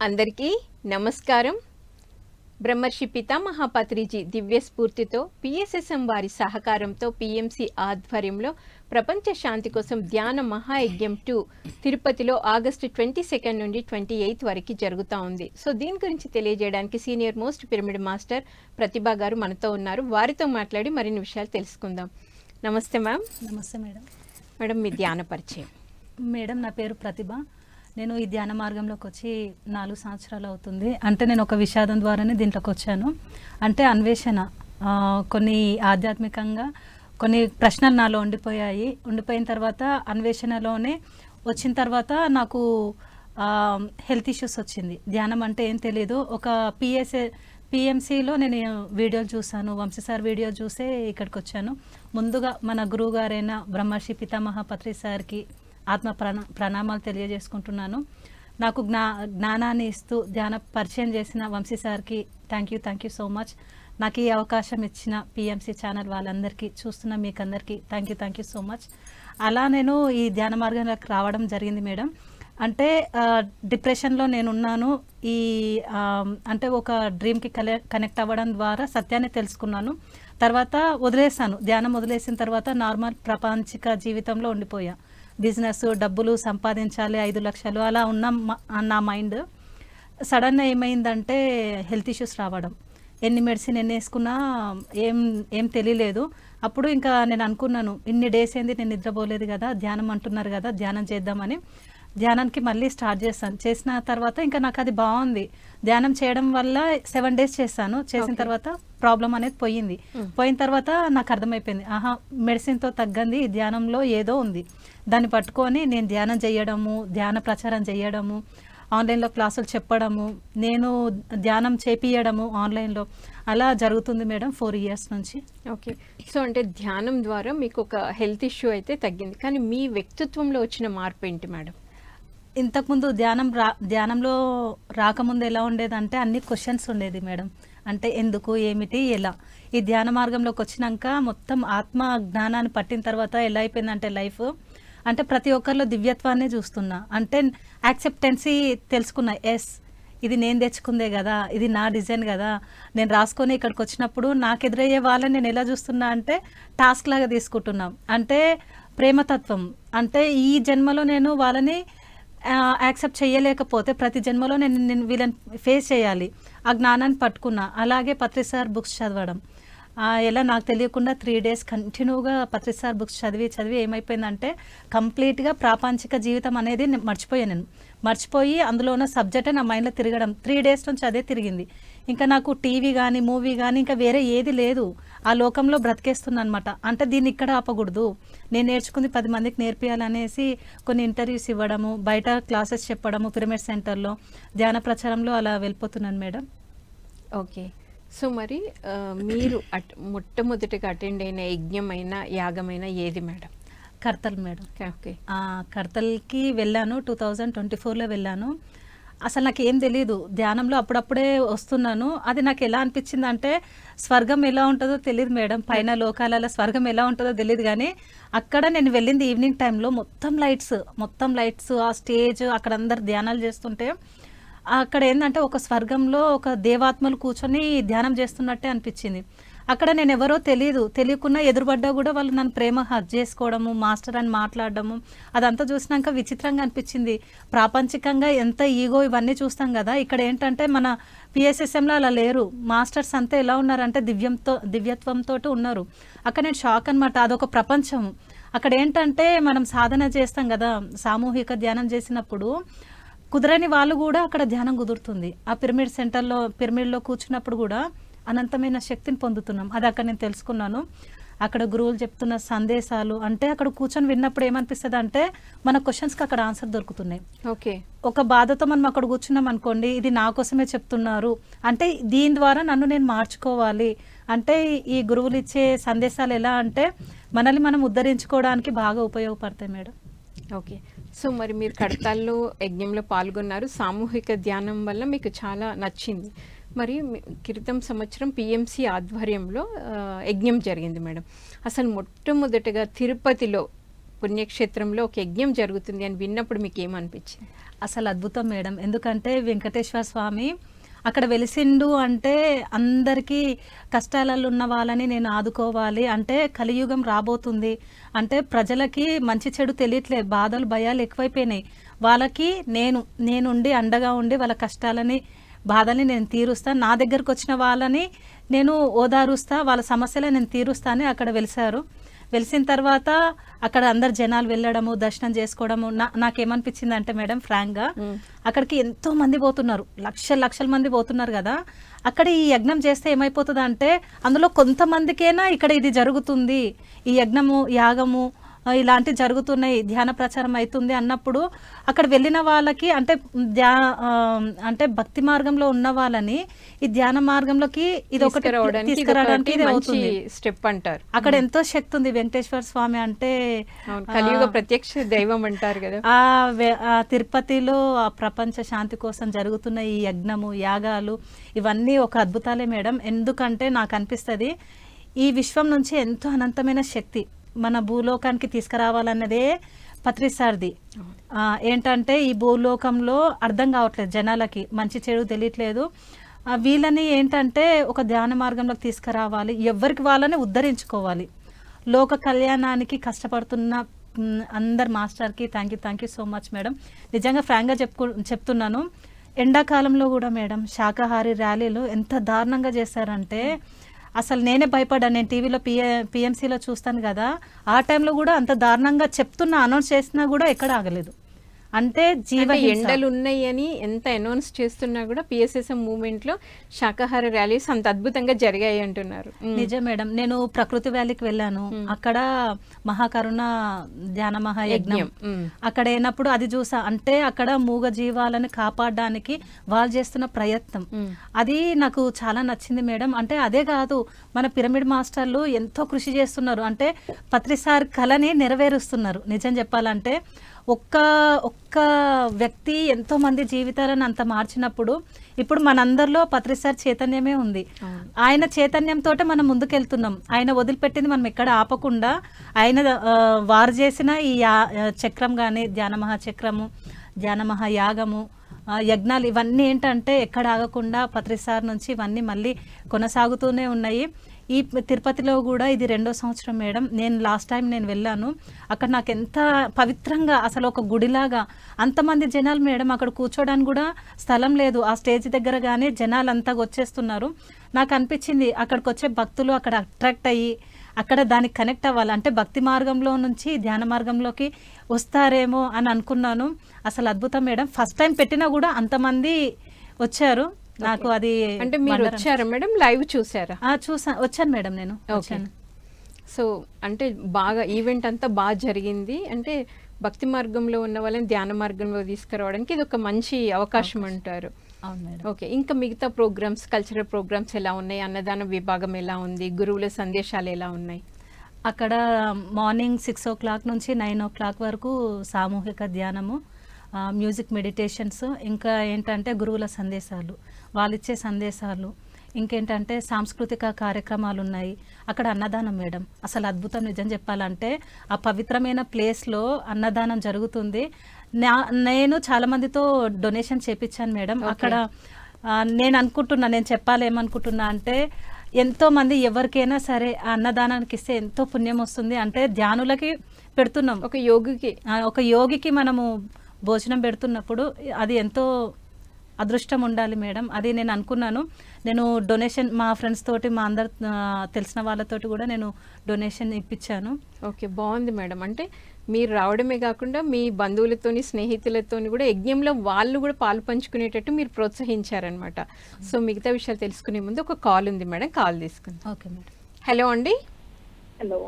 అందరికీ నమస్కారం. బ్రహ్మర్షి పితామహ పత్రిజీ దివ్య స్ఫూర్తితో పిఎస్ఎస్ఎం వారి సహకారంతో పిఎంసి ఆధ్వర్యంలో ప్రపంచ శాంతి కోసం ధ్యాన మహాయజ్ఞం 2 తిరుపతిలో ఆగస్టు 22 నుండి 28 వరకు జరుగుతూ ఉంది. సో దీని గురించి తెలియజేయడానికి సీనియర్ మోస్ట్ పిరమిడ్ మాస్టర్ ప్రతిభ గారు మనతో ఉన్నారు. వారితో మాట్లాడి మరిన్ని విషయాలు తెలుసుకుందాం. నమస్తే మ్యామ్. నమస్తే మేడం. మేడం, మీ ధ్యాన పరిచయం. మేడం, నా పేరు ప్రతిభ. నేను ఈ ధ్యాన మార్గంలోకి వచ్చి 4 సంవత్సరాలు అవుతుంది. అంటే నేను ఒక విషాదం ద్వారానే దీంట్లోకి వచ్చాను. అంటే అన్వేషణ, కొన్ని ఆధ్యాత్మికంగా కొన్ని ప్రశ్నలు నాలో ఉండిపోయిన తర్వాత అన్వేషణలోనే వచ్చిన తర్వాత నాకు హెల్త్ ఇష్యూస్ వచ్చింది. ధ్యానం అంటే ఏం తెలియదు. ఒక పిఎంసిలో నేను వీడియోలు చూశాను, వంశీ సార్ వీడియో చూసే ఇక్కడికి వచ్చాను. ముందుగా మన గురువు గారైన బ్రహ్మర్షి పితామహ పత్రి సార్కి ఆత్మ ప్రణామాలు తెలియజేసుకుంటున్నాను. నాకు జ్ఞానాన్ని ఇస్తూ ధ్యాన పరిచయం చేసిన వంశీ సార్కి థ్యాంక్ యూ సో మచ్. నాకు ఈ అవకాశం ఇచ్చిన పిఎంసి ఛానల్ వాళ్ళందరికీ, చూస్తున్న మీకందరికీ థ్యాంక్ యూ సో మచ్. అలా నేను ఈ ధ్యాన మార్గంలోకి రావడం జరిగింది మేడం. అంటే డిప్రెషన్లో నేనున్నాను. అంటే ఒక డ్రీమ్కి కనెక్ట్ అవ్వడం ద్వారా సత్యాన్ని తెలుసుకున్నాను. తర్వాత వదిలేసాను. ధ్యానం వదిలేసిన తర్వాత నార్మల్ ప్రపంచిక జీవితంలో ఉండిపోయా. బిజినెస్, డబ్బులు సంపాదించాలి, 5 లక్షలు అలా ఉన్న నా మైండ్ సడన్గా ఏమైందంటే హెల్త్ ఇష్యూస్ రావడం. ఎన్ని మెడిసిన్ వేసుకున్నా ఏం తెలియలేదు. అప్పుడు ఇంకా నేను అనుకున్నాను, ఇన్ని డేస్ ఏంది నేను నిద్రపోలేదు కదా, ధ్యానం అంటున్నారు కదా, ధ్యానం చేద్దామని ధ్యానానికి మళ్ళీ స్టార్ట్ చేశాను. చేసిన తర్వాత ఇంకా నాకు అది బాగుంది. ధ్యానం చేయడం వల్ల 7 డేస్ చేశాను. చేసిన తర్వాత ప్రాబ్లం అనేది పోయిన తర్వాత నాకు అర్థమైపోయింది, మెడిసిన్తో తగ్గంది, ధ్యానంలో ఏదో ఉంది. దాన్ని పట్టుకొని నేను ధ్యానం చేయడము, ధ్యాన ప్రచారం చేయడము, ఆన్లైన్లో క్లాసులు చెప్పడము, నేను ధ్యానం చేపియడము ఆన్లైన్లో, అలా జరుగుతుంది మేడం 4 ఇయర్స్ నుంచి. ఓకే. సో అంటే ధ్యానం ద్వారా మీకు ఒక హెల్త్ ఇష్యూ అయితే తగ్గింది, కానీ మీ వ్యక్తిత్వంలో వచ్చిన మార్పు ఏంటి మేడం? ఇంతకుముందు ధ్యానంలో రాకముందు ఎలా ఉండేదంటే అన్ని క్వశ్చన్స్ ఉండేది మేడం. అంటే ఎందుకు, ఏమిటి, ఎలా. ఈ ధ్యాన మార్గంలోకి వచ్చినాక మొత్తం ఆత్మ జ్ఞానాన్ని పట్టిన తర్వాత ఎలా అయిపోయిందంటే లైఫ్, అంటే ప్రతి ఒక్కరిలో దివ్యత్వాన్ని చూస్తున్నా. అంటే యాక్సెప్టెన్సీ తెలుసుకున్నా. ఇది నేను తెచ్చుకుందే కదా, ఇది నా డిజైన్ కదా. నేను రాసుకొని ఇక్కడికి వచ్చినప్పుడు నాకు ఎదురయ్యే వాళ్ళని నేను ఎలా చూస్తున్నా అంటే టాస్క్ లాగా తీసుకుంటున్నాం. అంటే ప్రేమతత్వం. అంటే ఈ జన్మలో నేను వాళ్ళని యాక్సెప్ట్ చేయలేకపోతే ప్రతి జన్మలో నేను వీళ్ళని ఫేస్ చేయాలి. ఆ జ్ఞానాన్ని పట్టుకున్నా. అలాగే పత్రి సార్ బుక్స్ చదవడం, ఎలా నాకు తెలియకుండా 3 డేస్ కంటిన్యూగా పత్రి సార్ బుక్స్ చదివి ఏమైపోయిందంటే కంప్లీట్గా ప్రాపంచిక జీవితం అనేది మర్చిపోయి అందులో ఉన్న సబ్జెక్టే నా మైండ్లో తిరగడం. 3 డేస్ నుంచి అదే తిరిగింది. ఇంకా నాకు టీవీ కానీ మూవీ కానీ ఇంకా వేరే ఏది లేదు. ఆ లోకంలో బ్రతికేస్తున్నా అనమాట. అంటే దీన్ని ఇక్కడ ఆపకూడదు, నేను నేర్చుకుంది 10 మందికి నేర్పియాలనేసి కొన్ని ఇంటర్వ్యూస్ ఇవ్వడము, బయట క్లాసెస్ చెప్పడము, పిరమిడ్ సెంటర్లో ధ్యాన ప్రచారంలో అలా వెళ్ళిపోతున్నాను మేడం. ఓకే. సో మరి మీరు మొట్టమొదటిగా అటెండ్ అయిన యజ్ఞమైన యాగమైన ఏది మేడం? కర్తల్ మేడం. ఓకే. కర్తల్కి వెళ్ళాను, 2024లో వెళ్ళాను. అసలు నాకు ఏం తెలియదు. ధ్యానంలో అప్పుడప్పుడే వస్తున్నాను. అది నాకు ఎలా అనిపించింది అంటే స్వర్గం ఎలా ఉంటుందో తెలియదు మేడం. పైన లోకాలలో స్వర్గం ఎలా ఉంటుందో తెలియదు. కానీ అక్కడ నేను వెళ్ళింది ఈవినింగ్ టైంలో, మొత్తం లైట్స్, ఆ స్టేజ్, అక్కడ అందరు ధ్యానాలు చేస్తుంటే అక్కడ ఏంటంటే ఒక స్వర్గంలో ఒక దేవాత్మలు కూర్చొని ధ్యానం చేస్తున్నట్టే అనిపించింది. అక్కడ నేను ఎవరో తెలియకుండా ఎదురుపడ్డా కూడా వాళ్ళు నన్ను ప్రేమ హగ్ చేసుకోవడము, మాస్టర్ అని మాట్లాడడము, అదంతా చూసినాక విచిత్రంగా అనిపించింది. ప్రాపంచికంగా ఎంత ఈగో ఇవన్నీ చూస్తాం కదా, ఇక్కడ ఏంటంటే మన పిఎస్ఎస్ఎంలో అలా లేరు. మాస్టర్స్ అంతా ఎలా ఉన్నారంటే దివ్యత్వంతో ఉన్నారు. అక్కడ నేను షాక్ అనమాట. అదొక ప్రపంచం. అక్కడ ఏంటంటే మనం సాధన చేస్తాం కదా, సామూహిక ధ్యానం చేసినప్పుడు కుదరని వాళ్ళు కూడా అక్కడ ధ్యానం కుదురుతుంది. ఆ పిరమిడ్లో కూర్చున్నప్పుడు కూడా అనంతమైన శక్తిని పొందుతున్నాం. అది అక్కడ నేను తెలుసుకున్నాను. అక్కడ గురువులు చెప్తున్న సందేశాలు, అంటే అక్కడ కూర్చొని విన్నప్పుడు ఏమనిపిస్తుంది అంటే మన క్వశ్చన్స్కి అక్కడ ఆన్సర్ దొరుకుతున్నాయి. ఓకే. ఒక బాధతో మనం అక్కడ కూర్చున్నాం అనుకోండి, ఇది నా కోసమే చెప్తున్నారు, అంటే దీని ద్వారా నన్ను నేను మార్చుకోవాలి. అంటే ఈ గురువులు ఇచ్చే సందేశాలు ఎలా అంటే మనల్ని మనం ఉద్ధరించుకోవడానికి బాగా ఉపయోగపడతాయి మేడం. ఓకే. సో మరి మీరు కడతాల్లో యజ్ఞంలో పాల్గొన్నారు. సామూహిక ధ్యానం వల్ల మీకు చాలా నచ్చింది. మరి క్రితం సంవత్సరం పిఎంసి ఆధ్వర్యంలో యజ్ఞం జరిగింది మేడం. అసలు మొట్టమొదటిగా తిరుపతిలో పుణ్యక్షేత్రంలో ఒక యజ్ఞం జరుగుతుంది అని విన్నప్పుడు మీకు ఏమనిపించింది? అసలు అద్భుతం మేడం. ఎందుకంటే వెంకటేశ్వర స్వామి అక్కడ వెలిసిండు అంటే అందరికీ కష్టాలలో ఉన్న వాళ్ళని నేను ఆదుకోవాలి, అంటే కలియుగం రాబోతుంది, అంటే ప్రజలకి మంచి చెడు తెలియట్లేదు, బాధలు భయాలు ఎక్కువైపోయినాయి, వాళ్ళకి నేనుండి అండగా ఉండి వాళ్ళ కష్టాలని బాధల్ని నేను తీరుస్తా, నా దగ్గరకు వచ్చిన వాళ్ళని నేను ఓదారుస్తా, వాళ్ళ సమస్యలను నేను తీరుస్తా అని అక్కడ వెలిసారు. వెలిసిన తర్వాత అక్కడ అందరు జనాలు వెళ్ళడము, దర్శనం చేసుకోవడము, నాకేమనిపించింది అంటే మేడం ఫ్రాంక్గా, అక్కడికి ఎంతో మంది పోతున్నారు, లక్షల మంది పోతున్నారు కదా, అక్కడ ఈ యజ్ఞం చేస్తే ఏమైపోతుంది అంటే అందులో కొంతమందికైనా ఇక్కడ ఇది జరుగుతుంది, ఈ యజ్ఞము యాగము ఇలాంటివి జరుగుతున్నాయి, ధ్యాన ప్రచారం అవుతుంది అన్నప్పుడు అక్కడ వెళ్ళిన వాళ్ళకి అంటే భక్తి మార్గంలో ఉన్న వాళ్ళని ఈ ధ్యాన మార్గంలోకి ఇది ఒకటి తీసుకురావడానికి ఇది అవుతుంది స్టెప్ అంటారు. అక్కడ ఎంతో శక్తి ఉంది. వెంకటేశ్వర స్వామి అంటే కలియుగ ప్రత్యక్ష దైవం అంటారు కదా. ఆ తిరుపతిలో ఆ ప్రపంచ శాంతి కోసం జరుగుతున్న ఈ యజ్ఞము యాగాలు ఇవన్నీ ఒక అద్భుతాలే మేడం. ఎందుకంటే నాకు అనిపిస్తుంది ఈ విశ్వం నుంచి ఎంతో అనంతమైన శక్తి మన భూలోకానికి తీసుకురావాలన్నదే పత్రిసార్ది. ఏంటంటే ఈ భూలోకంలో అర్థం కావట్లేదు జనాలకి, మంచి చెడు తెలియట్లేదు, వీళ్ళని ఏంటంటే ఒక ధ్యాన మార్గంలోకి తీసుకురావాలి, ఎవరికి వాళ్ళని ఉద్ధరించుకోవాలి, లోక కళ్యాణానికి కష్టపడుతున్న అందరు మాస్టర్కి thank you so much madam. నిజంగా ఫ్రాంక్గా చెప్తున్నాను, ఎండాకాలంలో కూడా మేడం శాకాహారి ర్యాలీలు ఎంత దారుణంగా చేశారంటే అసలు నేనే భయపడ్డా. నేను టీవీలో పిఎంసీలో చూస్తాను కదా, ఆ టైంలో కూడా అంత దారుణంగా అనౌన్స్ చేసినా కూడా ఎక్కడ ఆగలేదు. అంటే ఎండలు ఉన్నాయి అని ఎంత అనౌన్స్ చేస్తున్నా కూడా పిఎస్ఎస్ఎం మూవ్మెంట్ లో శాకాహార ర్యాలీస్ అంత అద్భుతంగా జరిగాయి అంటున్నారు. నిజం మేడం. నేను ప్రకృతి వ్యాలీకి వెళ్ళాను, అక్కడ మహాకరుణ ధ్యాన మహాయజ్ఞం అక్కడ అయినప్పుడు అది చూసా. అంటే అక్కడ మూగ జీవాలను కాపాడడానికి వాళ్ళు చేస్తున్న ప్రయత్నం అది నాకు చాలా నచ్చింది మేడం. అంటే అదే కాదు, మన పిరమిడ్ మాస్టర్లు ఎంతో కృషి చేస్తున్నారు, అంటే పత్రిసార్ కళని నెరవేరుస్తున్నారు. నిజం చెప్పాలంటే ఒక్క వ్యక్తి ఎంతో మంది జీవితాలను అంత మార్చినప్పుడు ఇప్పుడు మనందరిలో పత్రిసార్ చైతన్యమే ఉంది. ఆయన చైతన్యంతో మనం ముందుకెళ్తున్నాం. ఆయన వదిలిపెట్టింది మనం ఎక్కడ ఆపకుండా ఆయన వారు చేసిన ఈ చక్రం కానీ ధ్యాన మహాచక్రము, ధ్యాన మహాయాగము, యజ్ఞాలు ఇవన్నీ ఏంటంటే ఎక్కడ ఆగకుండా పత్రిసార్ నుంచి ఇవన్నీ మళ్ళీ కొనసాగుతూనే ఉన్నాయి. ఈ తిరుపతిలో కూడా ఇది 2వ సంవత్సరం మేడం. నేను లాస్ట్ టైం నేను వెళ్ళాను, అక్కడ నాకు ఎంత పవిత్రంగా అసలు ఒక గుడిలాగా అంతమంది జనాలు మేడం, అక్కడ కూర్చోడానికి కూడా స్థలం లేదు, ఆ స్టేజ్ దగ్గర కానీ జనాలు అంతా వచ్చేస్తున్నారు. నాకు అనిపించింది అక్కడికి వచ్చే భక్తులు అక్కడ అట్రాక్ట్ అయ్యి అక్కడ దానికి కనెక్ట్ అవ్వాలి, అంటే భక్తి మార్గంలో నుంచి ధ్యాన మార్గంలోకి వస్తారేమో అని అనుకున్నాను. అసలు అద్భుతం మేడం. ఫస్ట్ టైం పెట్టినా కూడా అంతమంది వచ్చారు. నాకు అది అంటే మీరు వచ్చారా మేడం, లైవ్ చూసారా? వచ్చాను మేడం నేను. సో అంటే బాగా ఈవెంట్ అంతా బాగా జరిగింది. అంటే భక్తి మార్గంలో ఉన్న వాళ్ళని ధ్యాన మార్గంలో తీసుకురావడానికి ఇది ఒక మంచి అవకాశం అంటారు. ఓకే, ఇంకా మిగతా ప్రోగ్రామ్స్, కల్చరల్ ప్రోగ్రామ్స్ ఎలా ఉన్నాయి? అన్నదాన విభాగం ఎలా ఉంది? గురువుల సందేశాలు ఎలా ఉన్నాయి? అక్కడ మార్నింగ్ 6 o'clock నుంచి 9 o'clock వరకు సామూహిక ధ్యానము, మ్యూజిక్ మెడిటేషన్స్, ఇంకా ఏంటంటే గురువుల సందేశాలు, వాళ్ళు ఇచ్చే సందేశాలు, ఇంకేంటంటే సాంస్కృతిక కార్యక్రమాలు ఉన్నాయి. అక్కడ అన్నదానం మేడం, అసలు అద్భుతం. నిజం చెప్పాలంటే ఆ పవిత్రమైన ప్లేస్లో అన్నదానం జరుగుతుంది. నేను చాలా మందితో డొనేషన్ చేపించాను మేడం. అక్కడ నేను చెప్పాలేమనుకుంటున్నా అంటే ఎంతో మంది ఎవరికైనా సరే ఆ అన్నదానానికి ఇస్తే ఎంతో పుణ్యం వస్తుంది. అంటే ధ్యానులకి పెడుతున్నాం, ఒక యోగికి మనము భోజనం పెడుతున్నప్పుడు అది ఎంతో అదృష్టం ఉండాలి మేడం. అది నేను అనుకున్నాను. నేను డొనేషన్ మా ఫ్రెండ్స్ తోటి, మా అందరు తెలిసిన వాళ్ళతోటి కూడా నేను డొనేషన్ ఇప్పించాను. ఓకే, బాగుంది మేడం. అంటే మీరు రావడమే కాకుండా మీ బంధువులతోని, స్నేహితులతోని కూడా యజ్ఞంలో వాళ్ళు కూడా పాలు పంచుకునేటట్టు మీరు ప్రోత్సహించారనమాట. సో మిగతా విషయాలు తెలుసుకునే ముందు ఒక కాల్ ఉంది మేడం, కాల్ తీసుకుందాం. Okay madam. హలో అండి. హలో,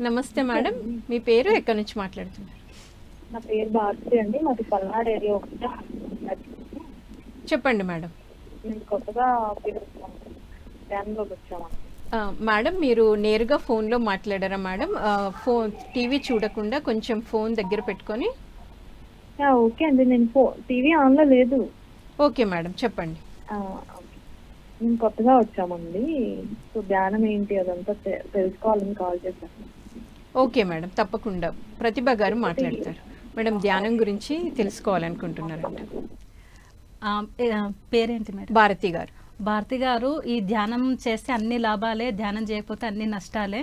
నమస్తే మేడం, మీ పేరు, ఎక్కడి నుంచి మాట్లాడుతున్నారు? నా పేరు భారతి అండి, మాది పల్నాడు ఏరియా. చెప్పండి మేడం. మేము కొత్తగా ధ్యానంలోకి వచ్చామండి. మేడం మీరు నేరుగా ఫోన్లో మాట్లాడారా మేడం? ఫోన్ టీవీ చూడకుండా కొంచెం ఫోన్ దగ్గర పెట్టుకొని. ఓకే అండి, నేను టీవీ ఆన్లో లేదు. ఓకే మేడం, చెప్పండి. మేము కొత్తగా వచ్చామండి, సో ధ్యానం ఏంటి అదంతా తెలుసుకోవాలని కాల్ చేశాను. ఓకే మేడం, తప్పకుండా ప్రతిభ గారు మాట్లాడతారు. మేడం ధ్యానం గురించి తెలుసుకోవాలనుకుంటున్నారంట. పేరేంటి మేడం? భారతి గారు. భారతి గారు, ఈ ధ్యానం చేస్తే అన్ని లాభాలే, ధ్యానం చేయకపోతే అన్ని నష్టాలే.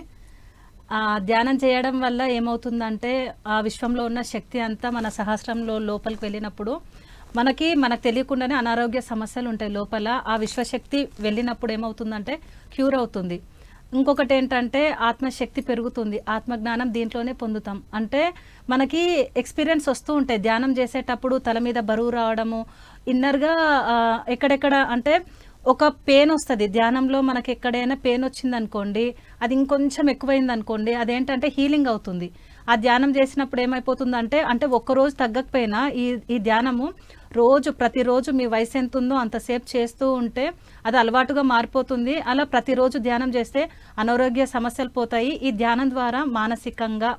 ధ్యానం చేయడం వల్ల ఏమవుతుందంటే ఆ విశ్వంలో ఉన్న శక్తి అంతా మన సహస్రంలో లోపలికి వెళ్ళినప్పుడు మనకు తెలియకుండానే అనారోగ్య సమస్యలు ఉంటాయి లోపల. ఆ విశ్వశక్తి వెళ్ళినప్పుడు ఏమవుతుందంటే క్యూర్ అవుతుంది. ఇంకొకటి ఏంటంటే ఆత్మశక్తి పెరుగుతుంది, ఆత్మజ్ఞానం దీంట్లోనే పొందుతాం. అంటే మనకి ఎక్స్పీరియన్స్ వస్తూ ఉంటాయి ధ్యానం చేసేటప్పుడు. తల మీద బరువు రావడము, ఇన్నర్గా ఎక్కడెక్కడ అంటే ఒక పెయిన్ వస్తుంది ధ్యానంలో. మనకి ఎక్కడైనా పెయిన్ వచ్చింది అనుకోండి, అది ఇంకొంచెం ఎక్కువైంది అనుకోండి, అదేంటంటే హీలింగ్ అవుతుంది. ఆ ధ్యానం చేసినప్పుడు ఏమైపోతుందంటే, అంటే ఒక్కరోజు తగ్గకపోయినా ఈ ధ్యానము ప్రతిరోజు మీ వయసు ఎంత ఉందో అంతసేపు చేస్తూ ఉంటే అది అలవాటుగా మారిపోతుంది. అలా ప్రతిరోజు ధ్యానం చేస్తే అనారోగ్య సమస్యలు పోతాయి. ఈ ధ్యానం ద్వారా మానసికంగా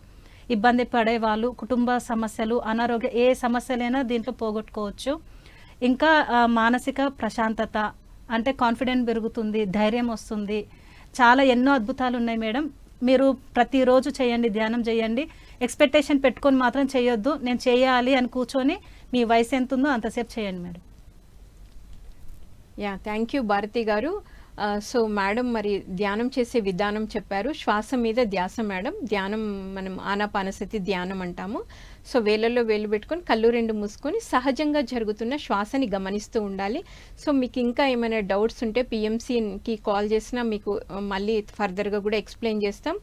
ఇబ్బంది పడే వాళ్ళు, కుటుంబ సమస్యలు, అనారోగ్య ఏ సమస్యలైనా దీంట్లో పోగొట్టుకోవచ్చు. ఇంకా మానసిక ప్రశాంతత, అంటే కాన్ఫిడెంట్ పెరుగుతుంది, ధైర్యం వస్తుంది. చాలా ఎన్నో అద్భుతాలు ఉన్నాయి మేడం. మీరు ప్రతిరోజు చేయండి, ధ్యానం చేయండి. ఎక్స్పెక్టేషన్ పెట్టుకొని మాత్రం చేయొద్దు. నేను చేయాలి అని కూర్చొని మీ వయసు ఎంత ఉందో అంతసేపు చేయండి madam. Yeah, thank you Bharati గారు. సో మేడం మరి ధ్యానం చేసే విధానం చెప్పారు. శ్వాస మీద ధ్యాస మేడం. ధ్యానం మనం ఆనాపానసతి ధ్యానం అంటాము. సో వేళ్ళల్లో వేలు పెట్టుకొని కళ్ళు రెండు మూసుకొని సహజంగా జరుగుతున్న శ్వాసని గమనిస్తూ ఉండాలి. సో మీకు ఇంకా ఏమైనా డౌట్స్ ఉంటే పిఎంసికి కాల్ చేసినా మీకు మళ్ళీ ఫర్దర్గా కూడా ఎక్స్ప్లెయిన్ చేస్తాం.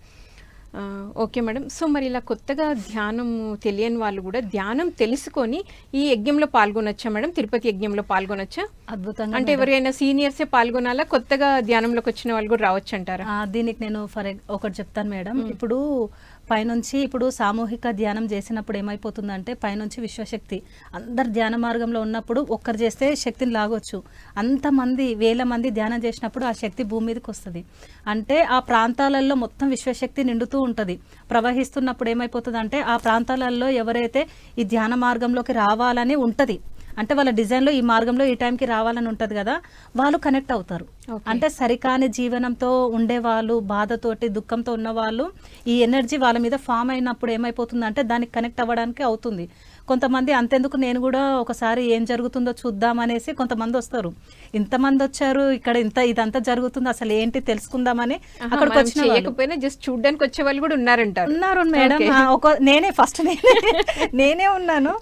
Okay madam. సో మరి ఇలా కొత్తగా ధ్యానం తెలియని వాళ్ళు కూడా ధ్యానం తెలుసుకొని ఈ యజ్ఞంలో పాల్గొనొచ్చా మేడం? తిరుపతి యజ్ఞంలో పాల్గొనొచ్చా? అద్భుతంగా. అంటే ఎవరైనా సీనియర్సే పాల్గొనాలా, కొత్తగా ధ్యానంలోకి వచ్చిన వాళ్ళు కూడా రావచ్చు అంటారా? దీనికి నేను ఒకటి చెప్తాను మేడం. ఇప్పుడు పైనుంచి ఇప్పుడు సామూహిక ధ్యానం చేసినప్పుడు ఏమైపోతుందంటే పైనుంచి విశ్వశక్తి అందరు ధ్యాన మార్గంలో ఉన్నప్పుడు ఒక్కరు చేస్తే శక్తిని లాగొచ్చు. అంతమంది వేల మంది ధ్యానం చేసినప్పుడు ఆ శక్తి భూమి మీదకి వస్తుంది. అంటే ఆ ప్రాంతాలలో మొత్తం విశ్వశక్తి నిండుతూ ఉంటుంది. ప్రవహిస్తున్నప్పుడు ఏమైపోతుంది అంటే ఆ ప్రాంతాలలో ఎవరైతే ఈ ధ్యాన మార్గంలోకి రావాలని ఉంటుంది, అంటే వాళ్ళ డిజైన్లో ఈ మార్గంలో ఈ టైంకి రావాలని ఉంటుంది కదా, వాళ్ళు కనెక్ట్ అవుతారు. అంటే సరికాని జీవనంతో ఉండేవాళ్ళు, బాధతోటి దుఃఖంతో ఉన్నవాళ్ళు, ఈ ఎనర్జీ వాళ్ళ మీద ఫామ్ అయినప్పుడు ఏమైపోతుందంటే దానికి కనెక్ట్ అవ్వడానికి అవుతుంది. కొంతమంది అంతెందుకు నేను కూడా ఒకసారి ఏం జరుగుతుందో చూద్దామనేసి కొంతమంది వస్తారు. ఇంతమంది వచ్చారు ఇక్కడ, ఇదంతా జరుగుతుంది అసలు ఏంటి తెలుసుకుందామని అక్కడికి వచ్చిన జస్ట్ చూడడానికి వచ్చే వాళ్ళు కూడా ఉన్నారు మేడం. ఫస్ట్ నేనే ఉన్నాను.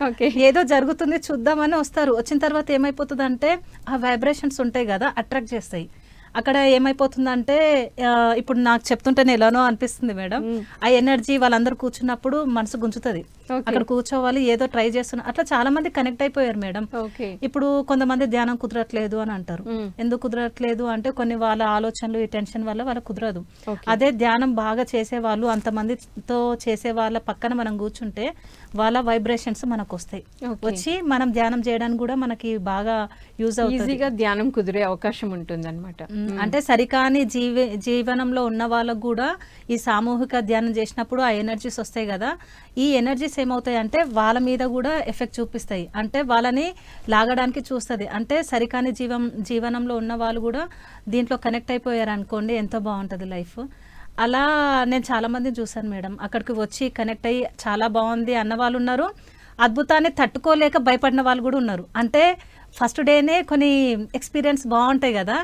ఏదో జరుగుతుంది చూద్దామని వస్తారు. వచ్చిన తర్వాత ఏమైపోతుంది అంటే ఆ వైబ్రేషన్స్ ఉంటాయి కదా, అట్రాక్ట్ చేస్తాయి. అక్కడ ఏమైపోతుందంటే ఇప్పుడు నాకు చెప్తుంటేనే ఎలానో అనిపిస్తుంది మేడం. ఆ ఎనర్జీ వాళ్ళందరూ కూర్చున్నప్పుడు మనసు గుంజుతుంది. అక్కడ కూర్చోవాలి, ఏదో ట్రై చేస్తున్నా, అట్లా చాలా మంది కనెక్ట్ అయిపోయారు మేడం. ఇప్పుడు కొంతమంది ధ్యానం కుదరట్లేదు అని అంటారు. ఎందుకు కుదరట్లేదు అంటే కొన్ని వాళ్ళ ఆలోచనలు, ఈ టెన్షన్ వల్ల వాళ్ళకి కుదరదు. అదే ధ్యానం బాగా చేసే వాళ్ళు, అంతమందితో చేసే వాళ్ళ పక్కన మనం కూర్చుంటే వాళ్ళ వైబ్రేషన్స్ మనకు వస్తాయి. వచ్చి మనం ధ్యానం చేయడానికి కూడా మనకి బాగా యూజ్ అవుతుంది. ఈజీగా ధ్యానం కుదిరే అవకాశం ఉంటుంది అనమాట. అంటే సరికాని జీవనంలో ఉన్న వాళ్ళకు కూడా ఈ సామూహిక ధ్యానం చేసినప్పుడు ఆ ఎనర్జీస్ వస్తాయి కదా, ఈ ఎనర్జీస్ ఏమవుతాయి అంటే వాళ్ళ మీద కూడా ఎఫెక్ట్ చూపిస్తాయి. అంటే వాళ్ళని లాగడానికి చూస్తుంది. అంటే సరికాని జీవనంలో ఉన్న వాళ్ళు కూడా దీంట్లో కనెక్ట్ అయిపోయారు అనుకోండి, ఎంతో బాగుంటుంది లైఫ్. అలా నేను చాలా మందిని చూసాను మేడం. అక్కడికి వచ్చి కనెక్ట్ అయ్యి చాలా బాగుంది అన్న వాళ్ళు ఉన్నారు, అద్భుతాన్ని తట్టుకోలేక భయపడిన వాళ్ళు కూడా ఉన్నారు. అంటే ఫస్ట్ డేనే కొన్ని ఎక్స్పీరియన్స్ బాగుంటాయి కదా,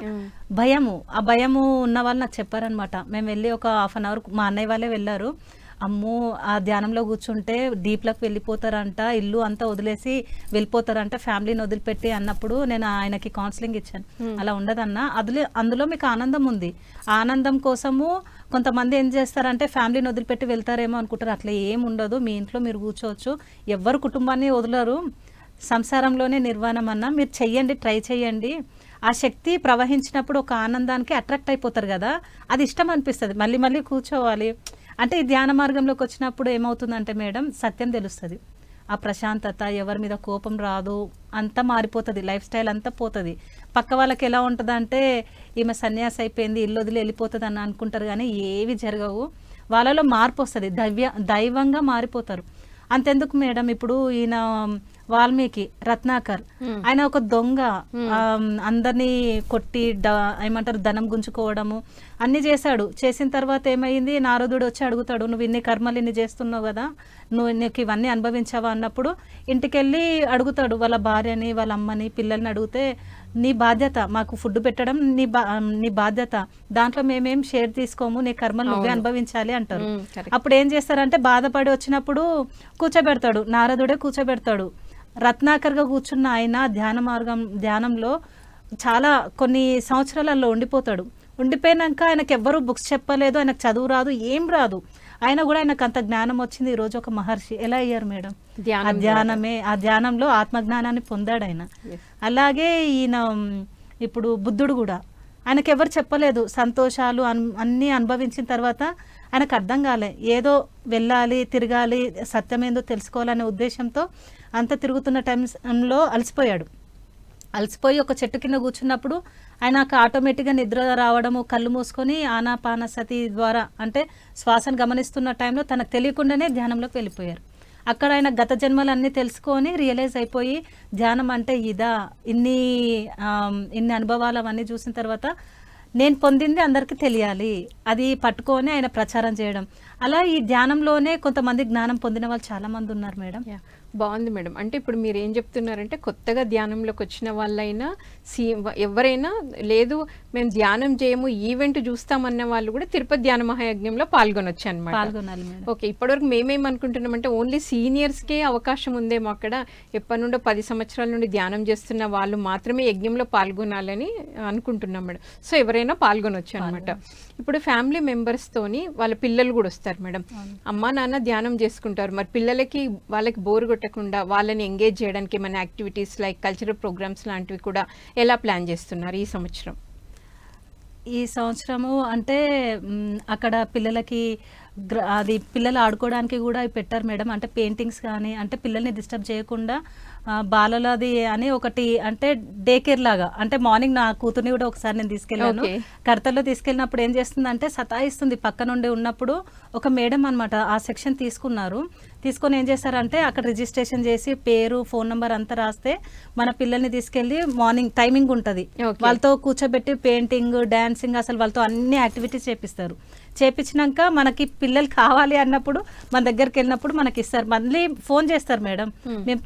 ఆ భయము ఉన్న వాళ్ళు నాకు చెప్పారనమాట. మేము వెళ్ళి ఒక 1/2 అవర్, మా అన్నయ్య వాళ్ళే వెళ్ళారు. అమ్మో ఆ ధ్యానంలో కూర్చుంటే డీప్లోకి వెళ్ళిపోతారంట, ఇల్లు అంతా వదిలేసి వెళ్ళిపోతారంట, ఫ్యామిలీని వదిలిపెట్టి అన్నప్పుడు నేను ఆయనకి కౌన్సిలింగ్ ఇచ్చాను. అలా ఉండదన్నా, అందులో మీకు ఆనందం ఉంది. ఆనందం కోసము కొంతమంది ఏం చేస్తారంటే ఫ్యామిలీని వదిలిపెట్టి వెళ్తారేమో అనుకుంటారు. అట్లా ఏం ఉండదు. మీ ఇంట్లో మీరు కూర్చోవచ్చు. ఎవరు కుటుంబాన్ని వదలరు. సంసారంలోనే నిర్వాణం అన్నా. మీరు చెయ్యండి, ట్రై చేయండి. ఆ శక్తి ప్రవహించినప్పుడు ఒక ఆనందానికి అట్రాక్ట్ అయిపోతారు కదా, అది ఇష్టం అనిపిస్తుంది. మళ్ళీ మళ్ళీ కూర్చోవాలి అంటే ఈ ధ్యాన మార్గంలోకి వచ్చినప్పుడు ఏమవుతుందంటే మేడం, సత్యం తెలుస్తుంది. ఆ ప్రశాంతత, ఎవరి మీద కోపం రాదు, అంతా మారిపోతుంది. లైఫ్ స్టైల్ అంతా పోతుంది. పక్క వాళ్ళకి ఎలా ఉంటుంది అంటే ఈమె సన్యాసి అయిపోయింది, ఇల్లు వదిలి వెళ్ళిపోతుంది అని అనుకుంటారు, కానీ ఏవి జరగవు. వాళ్ళలో మార్పు వస్తుంది, దైవంగా మారిపోతారు. అంతెందుకు మేడం, ఇప్పుడు ఈయన వాల్మీకి, రత్నాకర్, ఆయన ఒక దొంగ, అందరినీ కొట్టి ఏమంటారు ధనం గుంజుకోవడము అన్ని చేశాడు. చేసిన తర్వాత ఏమైంది, నారదుడు వచ్చి అడుగుతాడు, నువ్వు ఇన్ని కర్మలు ఇన్ని చేస్తున్నావు కదా, నీకు ఇవన్నీ అనుభవించావా అన్నప్పుడు ఇంటికెళ్ళి అడుగుతాడు వాళ్ళ భార్యని, వాళ్ళ అమ్మని, పిల్లల్ని అడిగితే నీ బాధ్యత మాకు ఫుడ్ పెట్టడం, నీ బాధ్యత, దాంట్లో మేమేం షేర్ తీసుకోము, నీ కర్మలు నువ్వే అనుభవించాలి అంటారు. అప్పుడు ఏం చేస్తారంటే బాధపడి వచ్చినప్పుడు కూర్చోబెడతాడు, నారదుడే కూర్చోబెడతాడు. రత్నాకర్గా కూర్చున్న ఆయన ధ్యానంలో చాలా కొన్ని సంవత్సరాలలో ఉండిపోతాడు. ఉండిపోయినాక ఆయనకు ఎవ్వరూ బుక్స్ చెప్పలేదు, ఆయనకు చదువు రాదు, ఏం రాదు. ఆయన కూడా ఆయనకు అంత జ్ఞానం వచ్చింది. ఈరోజు ఒక మహర్షి ఎలా అయ్యారు మేడం? ఆ ధ్యానంలో ఆత్మజ్ఞానాన్ని పొందాడు ఆయన. అలాగే ఈయన ఇప్పుడు బుద్ధుడు కూడా ఆయనకు ఎవరు చెప్పలేదు, సంతోషాలు అన్నీ అనుభవించిన తర్వాత ఆయనకు అర్థం కాలే, ఏదో వెళ్ళాలి, తిరగాలి, సత్యమేందో తెలుసుకోవాలనే ఉద్దేశంతో అంత తిరుగుతున్న టైంలో అలసిపోయి ఒక చెట్టు కింద కూర్చున్నప్పుడు ఆయనకు ఆటోమేటిక్గా నిద్ర రావడము, కళ్ళు మూసుకొని ఆనాపానసతి ద్వారా అంటే శ్వాసను గమనిస్తున్న టైంలో తనకు తెలియకుండానే ధ్యానంలోకి వెళ్ళిపోయారు. అక్కడ ఆయన గత జన్మలు అన్నీ తెలుసుకొని రియలైజ్ అయిపోయి ధ్యానం అంటే ఇదా, ఇన్ని అనుభవాలు అవన్నీ చూసిన తర్వాత నేను పొందింది అందరికీ తెలియాలి, అది పట్టుకొని ఆయన ప్రచారం చేయడం. అలా ఈ ధ్యానంలోనే కొంతమంది జ్ఞానం పొందిన వాళ్ళు చాలా మంది ఉన్నారు మేడం. బాగుంది మేడం. అంటే ఇప్పుడు మీరు ఏం చెప్తున్నారంటే కొత్తగా ధ్యానంలోకి వచ్చిన వాళ్ళైనా ఎవరైనా లేదు మేము ధ్యానం చేయము ఈవెంట్ చూస్తామన్న వాళ్ళు కూడా తిరుపతి ధ్యాన మహాయజ్ఞంలో పాల్గొనొచ్చు అనమాట. పాల్గొనాలి మేడం. ఓకే, ఇప్పటివరకు మేమేమనుకుంటున్నామంటే ఓన్లీ సీనియర్స్కే అవకాశం ఉందేమో, అక్కడ ఎప్పటి నుండో 10 సంవత్సరాల నుండి ధ్యానం చేస్తున్న వాళ్ళు మాత్రమే యజ్ఞంలో పాల్గొనాలని అనుకుంటున్నాం మేడం. సో ఎవరైనా పాల్గొనొచ్చు అనమాట. ఇప్పుడు ఫ్యామిలీ మెంబర్స్తోని వాళ్ళ పిల్లలు కూడా వస్తారు మేడం. అమ్మ నాన్న ధ్యానం చేసుకుంటారు, మరి పిల్లలకి వాళ్ళకి బోర్ కొట్టకుండా వాళ్ళని ఎంగేజ్ చేయడానికి ఏమైనా యాక్టివిటీస్ లైక్ కల్చరల్ ప్రోగ్రామ్స్ లాంటివి కూడా ఎలా ప్లాన్ చేస్తున్నారు ఈ సంవత్సరము? అంటే అక్కడ పిల్లలకి అది పిల్లలు ఆడుకోవడానికి కూడా పెట్టారు మేడం. అంటే పెయింటింగ్స్ కానీ, అంటే పిల్లల్ని డిస్టర్బ్ చేయకుండా బాలలది అని ఒకటి, అంటే డే కేర్ లాగా. అంటే మార్నింగ్ నా కూతుర్ని కూడా ఒకసారి నేను తీసుకెళ్ళాను. కడతల్లో తీసుకెళ్ళినప్పుడు ఏం చేస్తుందంటే సతాయిస్తుంది. పక్క నుండి ఉన్నప్పుడు ఒక మేడం అనమాట ఆ సెక్షన్ తీసుకొని ఏం చేస్తారంటే అక్కడ రిజిస్ట్రేషన్ చేసి పేరు, ఫోన్ నెంబర్ అంతా రాస్తే మన పిల్లల్ని తీసుకెళ్ళి మార్నింగ్ టైమింగ్ ఉంటుంది, వాళ్ళతో కూర్చోబెట్టి పెయింటింగ్, డాన్సింగ్, అసలు వాళ్ళతో అన్ని యాక్టివిటీస్ చేపించినాక మనకి పిల్లలు కావాలి అన్నప్పుడు మన దగ్గరికి వెళ్ళినప్పుడు మనకి ఇస్తారు. మళ్ళీ ఫోన్ చేస్తారు మేడం,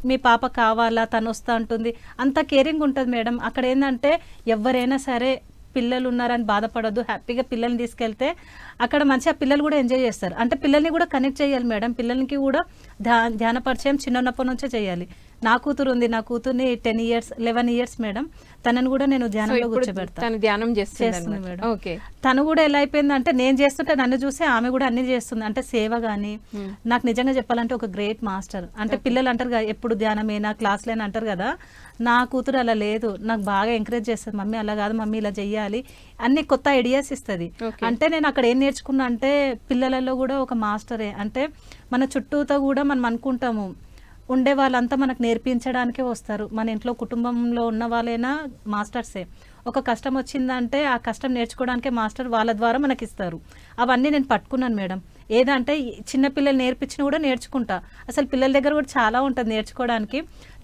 మీ పాప కావాలా, తను వస్తా ఉంటుంది. అంత కేరింగ్ ఉంటుంది మేడం. అక్కడ ఏంటంటే ఎవరైనా సరే పిల్లలు ఉన్నారని బాధపడద్దు, హ్యాపీగా పిల్లల్ని తీసుకెళ్తే అక్కడ మంచిగా పిల్లలు కూడా ఎంజాయ్ చేస్తారు. అంటే పిల్లల్ని కూడా కనెక్ట్ చేయాలి మేడం. పిల్లలకి కూడా ధ్యాన పరిచయం చిన్నప్పటి నుంచే చేయాలి. నా కూతురు ఉంది, నా కూతుర్ని 11 ఇయర్స్ మేడం. తనను కూడా నేను ధ్యానంలో కూర్చోబెడతాను, ధ్యానం చేస్తుంది మేడం. ఓకే, తను కూడా ఎలా అయిపోయిందంటే నేను చేస్తుంటే నన్ను చూసి ఆమె కూడా అన్ని చేస్తుంది. అంటే సేవ కానీ, నాకు నిజంగా చెప్పాలంటే ఒక గ్రేట్ మాస్టర్. అంటే పిల్లలు అంటారు కదా ఎప్పుడు ధ్యానమేనా, క్లాస్లేనా అంటారు కదా, నా కూతురు అలా లేదు. నాకు బాగా ఎంకరేజ్ చేస్తుంది, మమ్మీ అలా కాదు, మమ్మీ ఇలా చెయ్యాలి, అన్ని కొత్త ఐడియాస్ ఇస్తుంది. అంటే నేను అక్కడ ఏం నేర్చుకున్నా అంటే పిల్లలలో కూడా ఒక మాస్టరే. అంటే మన చుట్టూతో కూడా మనం అనుకుంటాము ఉండే వాళ్ళంతా మనకు నేర్పించడానికే వస్తారు. మన ఇంట్లో కుటుంబంలో ఉన్న వాళ్ళైనా మాస్టర్సే. ఒక కష్టం వచ్చిందంటే ఆ కష్టం నేర్చుకోవడానికే మాస్టర్ వాళ్ళ ద్వారా మనకి ఇస్తారు. అవన్నీ నేను పట్టుకున్నాను మేడం. ఏదంటే చిన్నపిల్లలు నేర్పించిన కూడా నేర్చుకుంటా. అసలు పిల్లల దగ్గర కూడా చాలా ఉంటుంది నేర్చుకోవడానికి.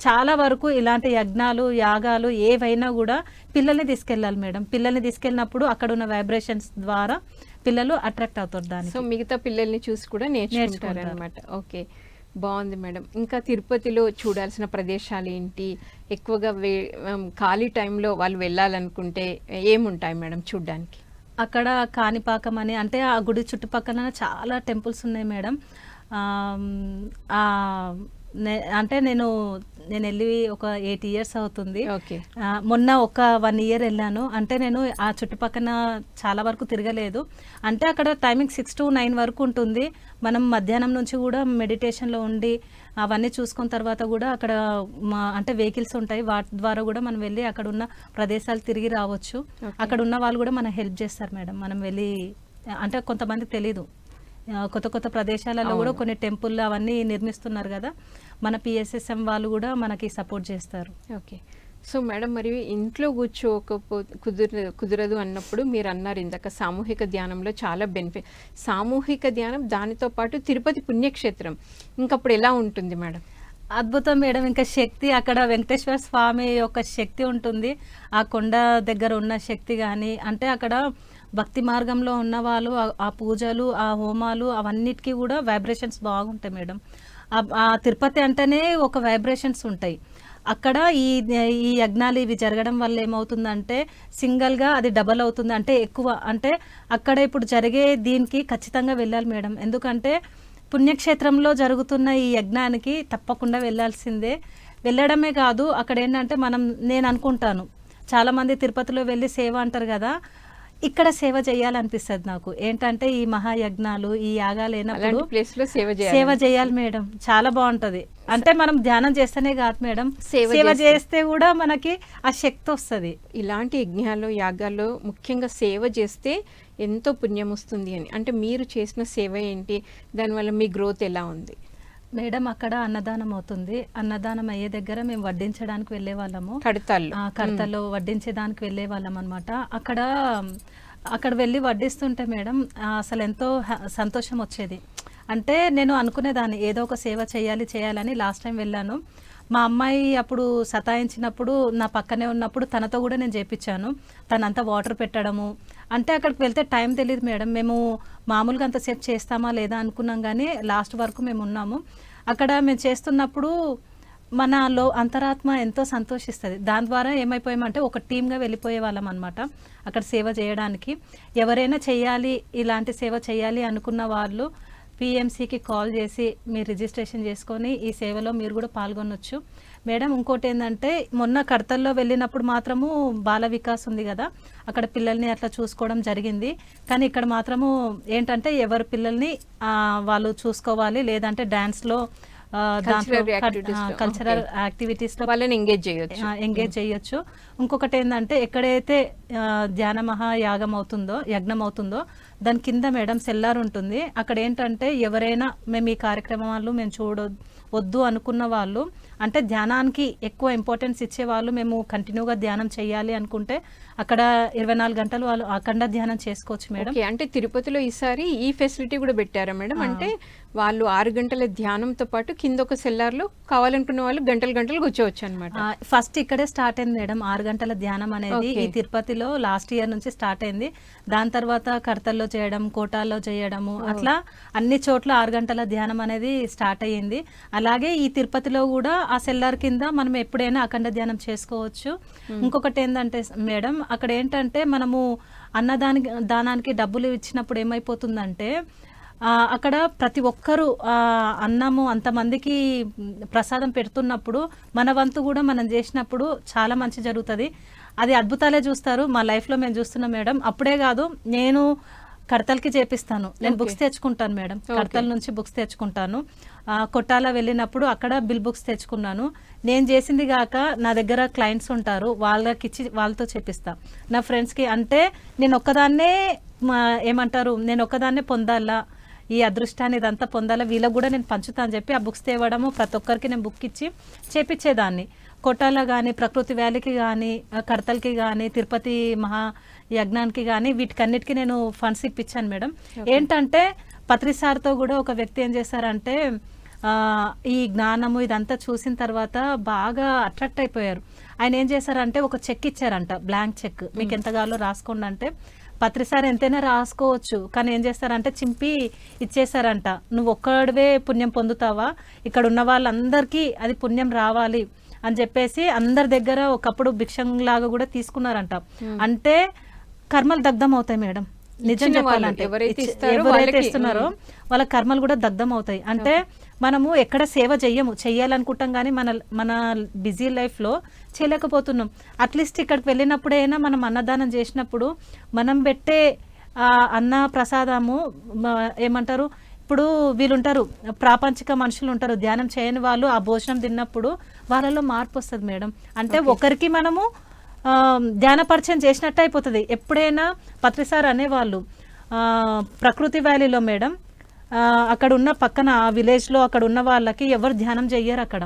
చాలా వరకు ఇలాంటి యజ్ఞాలు, యాగాలు ఏవైనా కూడా పిల్లల్ని తీసుకెళ్ళాలి మేడం. పిల్లల్ని తీసుకెళ్ళినప్పుడు అక్కడ ఉన్న వైబ్రేషన్స్ ద్వారా పిల్లలు అట్రాక్ట్ అవుతారు దానికి. సో మిగతా పిల్లల్ని చూసి కూడా నేర్చుకుంటారు అనమాట. ఓకే, బాగుంది మేడం. ఇంకా తిరుపతిలో చూడాల్సిన ప్రదేశాలు ఏంటి? ఎక్కువగా ఖాళీ టైంలో వాళ్ళు వెళ్ళాలనుకుంటే ఏముంటాయి మేడం చూడ్డానికి? అక్కడ కాణిపాకం అని, అంటే ఆ గుడి చుట్టుపక్కల చాలా టెంపుల్స్ ఉన్నాయి మేడం. అంటే నేను వెళ్ళి ఒక 8 ఇయర్స్ అవుతుంది. మొన్న ఒక 1 ఇయర్ వెళ్ళాను. అంటే నేను ఆ చుట్టుపక్కల చాలా వరకు తిరగలేదు. అంటే అక్కడ టైమింగ్ 6 to 9 వరకు ఉంటుంది. మనం మధ్యాహ్నం నుంచి కూడా మెడిటేషన్లో ఉండి అవన్నీ చూసుకున్న తర్వాత కూడా అక్కడ అంటే వెహికల్స్ ఉంటాయి, వాటి ద్వారా కూడా మనం వెళ్ళి అక్కడ ఉన్న ప్రదేశాలు తిరిగి రావచ్చు. అక్కడ ఉన్న వాళ్ళు కూడా మనకు హెల్ప్ చేస్తారు మేడం. మనం వెళ్ళి అంటే కొంతమంది తెలీదు, కొత్త ప్రదేశాలలో కూడా కొన్ని టెంపుల్ అవన్నీ నిర్మిస్తున్నారు కదా, మన PSSM వాళ్ళు కూడా మనకి సపోర్ట్ చేస్తారు. ఓకే, సో మేడం మరి ఇంట్లో కుదరదు అన్నప్పుడు మీరు అన్నారు ఇందాక సామూహిక ధ్యానంలో చాలా బెనిఫిట్. సామూహిక ధ్యానం దానితో పాటు తిరుపతి పుణ్యక్షేత్రం ఇంకప్పుడు ఎలా ఉంటుంది మేడం? అద్భుతం మేడం. ఇంకా శక్తి అక్కడ వెంకటేశ్వర స్వామి యొక్క శక్తి ఉంటుంది. ఆ కొండ దగ్గర ఉన్న శక్తి కానీ, అంటే అక్కడ భక్తి మార్గంలో ఉన్న వాళ్ళు ఆ పూజలు, ఆ హోమాలు అవన్నిటికీ కూడా వైబ్రేషన్స్ బాగుంటాయి మేడం. ఆ తిరుపతి అంటేనే ఒక వైబ్రేషన్స్ ఉంటాయి. అక్కడ ఈ యజ్ఞాలు ఇవి జరగడం వల్ల ఏమవుతుందంటే సింగిల్గా అది డబల్ అవుతుంది, అంటే ఎక్కువ. అంటే అక్కడ ఇప్పుడు జరిగే దీనికి ఖచ్చితంగా వెళ్ళాలి మేడం. ఎందుకంటే పుణ్యక్షేత్రంలో జరుగుతున్న ఈ యజ్ఞానికి తప్పకుండా వెళ్ళాల్సిందే. వెళ్ళడమే కాదు, అక్కడ ఏంటంటే నేను అనుకుంటాను, చాలామంది తిరుపతిలో వెళ్ళి సేవ అంటారు కదా, ఇక్కడ సేవ చేయాలనిపిస్తుంది నాకు. ఏంటంటే ఈ మహాయజ్ఞాలు, ఈ యాగాలు అయినప్పుడు ప్లేస్ లో సేవ చేయాలి మేడం. చాలా బాగుంటది. అంటే మనం ధ్యానం చేస్తేనే కాదు మేడం, సేవ చేస్తే కూడా మనకి ఆ శక్తి వస్తుంది. ఇలాంటి యజ్ఞాలు, యాగాల్లో ముఖ్యంగా సేవ చేస్తే ఎంతో పుణ్యం వస్తుంది అని. అంటే మీరు చేసిన సేవ ఏంటి, దానివల్ల మీ గ్రోత్ ఎలా ఉంది? మేడం అక్కడ అన్నదానం అవుతుంది. అన్నదానం అయ్యే దగ్గర మేము వడ్డించడానికి వెళ్ళే వాళ్ళము. కడతలో వడ్డించేదానికి వెళ్ళే వాళ్ళం అనమాట. అక్కడ వెళ్ళి వడ్డిస్తుంటే మేడం అసలు ఎంతో సంతోషం వచ్చేది. అంటే నేను అనుకునేదాన్ని ఏదో ఒక సేవ చేయాలని. లాస్ట్ టైం వెళ్ళాను, మా అమ్మాయి అప్పుడు సతాయించినప్పుడు నా పక్కనే ఉన్నప్పుడు తనతో కూడా నేను చేపించాను. తనంతా వాటర్ పెట్టడము, అంటే అక్కడికి వెళ్తే టైం తెలియదు మేడం. మేము మామూలుగా అంతసేపు చేస్తామా లేదా అనుకున్నాం, కానీ లాస్ట్ వరకు మేము ఉన్నాము. అక్కడ మేము చేస్తున్నప్పుడు మనలో అంతరాత్మ ఎంతో సంతోషిస్తుంది. దాని ద్వారా ఏమైపోయామంటే ఒక టీమ్గా వెళ్ళిపోయే వాళ్ళం అనమాట అక్కడ సేవ చేయడానికి. ఎవరైనా చేయాలి, ఇలాంటి సేవ చేయాలి అనుకున్న వాళ్ళు పిఎంసికి కాల్ చేసి మీరు రిజిస్ట్రేషన్ చేసుకొని ఈ సేవలో మీరు కూడా పాల్గొనొచ్చు మేడం. ఇంకోటి ఏంటంటే మొన్న కడతల్లో వెళ్ళినప్పుడు మాత్రము బాల వికాస్ ఉంది కదా, అక్కడ పిల్లల్ని అట్లా చూసుకోవడం జరిగింది. కానీ ఇక్కడ మాత్రము ఏంటంటే ఎవరి పిల్లల్ని వాళ్ళు చూసుకోవాలి, లేదంటే డ్యాన్స్లో దాంట్లో కల్చరల్ యాక్టివిటీస్లో వాళ్ళని ఎంగేజ్ చేయొచ్చు. ఇంకొకటి ఏంటంటే ఎక్కడైతే ధ్యాన మహాయాగం అవుతుందో, యజ్ఞం అవుతుందో దాని కింద మేడం సెల్లార్ ఉంటుంది. అక్కడ ఏంటంటే ఎవరైనా మేము ఈ కార్యక్రమాలు మేము చూడవద్దు అనుకున్న వాళ్ళు, అంటే ధ్యానానికి ఎక్కువ ఇంపార్టెన్స్ ఇచ్చే వాళ్ళు, మేము కంటిన్యూగా ధ్యానం చేయాలి అనుకుంటే అక్కడ 24 గంటలు వాళ్ళు అఖండ ధ్యానం చేసుకోవచ్చు మేడం. అంటే తిరుపతిలో ఈసారి ఈ ఫెసిలిటీ కూడా పెట్టారా మేడం? అంటే వాళ్ళు 6 గంటల ధ్యానంతో పాటు కింద ఒక సెల్లార్లో కావాలనుకున్న వాళ్ళు గంటలు కూర్చోవచ్చు అనమాట. ఫస్ట్ ఇక్కడే స్టార్ట్ అయింది మేడం 6 గంటల ధ్యానం అనేది. ఈ తిరుపతిలో లాస్ట్ ఇయర్ నుంచి స్టార్ట్ అయింది. దాని తర్వాత కడతల్లో చేయడం, కోటాల్లో చేయడము, అట్లా అన్ని చోట్ల 6 గంటల ధ్యానం అనేది స్టార్ట్ అయ్యింది. అలాగే ఈ తిరుపతిలో కూడా ఆ సెల్లార్ కింద మనం ఎప్పుడైనా అఖండ ధ్యానం చేసుకోవచ్చు. ఇంకొకటి ఏంటంటే మేడం అక్కడ ఏంటంటే మనము దానానికి డబ్బులు ఇచ్చినప్పుడు ఏమైపోతుందంటే అక్కడ ప్రతి ఒక్కరూ అన్నము అంతమందికి ప్రసాదం పెడుతున్నప్పుడు మన వంతు కూడా మనం చేసినప్పుడు చాలా మంచి జరుగుతుంది. అది అద్భుతాలే చూస్తారు. మా లైఫ్లో మేము చూస్తున్నాం మేడం. అప్పుడే కాదు, నేను కడతలకి చేపిస్తాను, నేను బుక్స్ తెచ్చుకుంటాను మేడం. కడతల నుంచి బుక్స్ తెచ్చుకుంటాను. కొట్టాల వెళ్ళినప్పుడు అక్కడ బిల్ బుక్స్ తెచ్చుకున్నాను. నేను చేసింది కాక నా దగ్గర క్లయింట్స్ ఉంటారు, వాళ్ళకి ఇచ్చి వాళ్ళతో చేపిస్తా. నా ఫ్రెండ్స్కి అంటే నేను ఒక్కదాన్నే నేను ఒక్కదాన్నే పొందాలా, ఈ అదృష్టాన్ని ఇదంతా పొందాలా, వీళ్ళకి కూడా నేను పంచుతా అని చెప్పి ఆ బుక్స్ తేవడము, ప్రతి ఒక్కరికి నేను బుక్ ఇచ్చి చేపించేదాన్ని. కొట్టాల కానీ, ప్రకృతి వ్యాలీకి కానీ, కడతలకి కానీ, తిరుపతి మహా యజ్ఞానికి కానీ, వీటికన్నిటికీ నేను ఫండ్స్ ఇప్పించాను మేడం. ఏంటంటే పత్రిసార్తో కూడా ఒక వ్యక్తి ఏం చేశారంటే ఈ జ్ఞానము ఇదంతా చూసిన తర్వాత బాగా అట్రాక్ట్ అయిపోయారు. ఆయన ఏం చేశారంటే ఒక చెక్ ఇచ్చారంట, బ్లాంక్ చెక్, మీకు ఎంత కావాలో రాసుకోండి అంటే పత్రిసారి ఎంతైనా రాసుకోవచ్చు, కానీ ఏం చేస్తారంటే చింపి ఇచ్చేసారంట. నువ్వు ఒక్కడివే పుణ్యం పొందుతావా, ఇక్కడ ఉన్న వాళ్ళందరికీ అది పుణ్యం రావాలి అని చెప్పేసి అందరి దగ్గర ఒకప్పుడు భిక్షంలాగా కూడా తీసుకున్నారంట. అంటే కర్మలు దగ్ధం అవుతాయి మేడం. నిజం చెప్పాలంటే ఎవరైతే ఇస్తున్నారో వాళ్ళ కర్మలు కూడా దగ్ధం అవుతాయి. అంటే మనము ఎక్కడ సేవ చెయ్యాలనుకుంటాం కానీ మన బిజీ లైఫ్లో చేయలేకపోతున్నాం. అట్లీస్ట్ ఇక్కడికి వెళ్ళినప్పుడైనా మనం అన్నదానం చేసినప్పుడు మనం పెట్టే అన్న ప్రసాదము ఏమంటారు, ఇప్పుడు వీళ్ళుంటారు ప్రాపంచిక మనుషులు ఉంటారు, ధ్యానం చేయని వాళ్ళు ఆ భోజనం తిన్నప్పుడు వాళ్ళలో మార్పు వస్తుంది మేడం. అంటే ఒకరికి మనము ధ్యాన పరిచయం చేసినట్టు అయిపోతుంది. ఎప్పుడైనా పత్రిసార్ అనేవాళ్ళు ప్రకృతి వ్యాలీలో మేడం, అక్కడ ఉన్న పక్కన ఆ విలేజ్లో అక్కడ ఉన్న వాళ్ళకి ఎవరు ధ్యానం చెయ్యరు. అక్కడ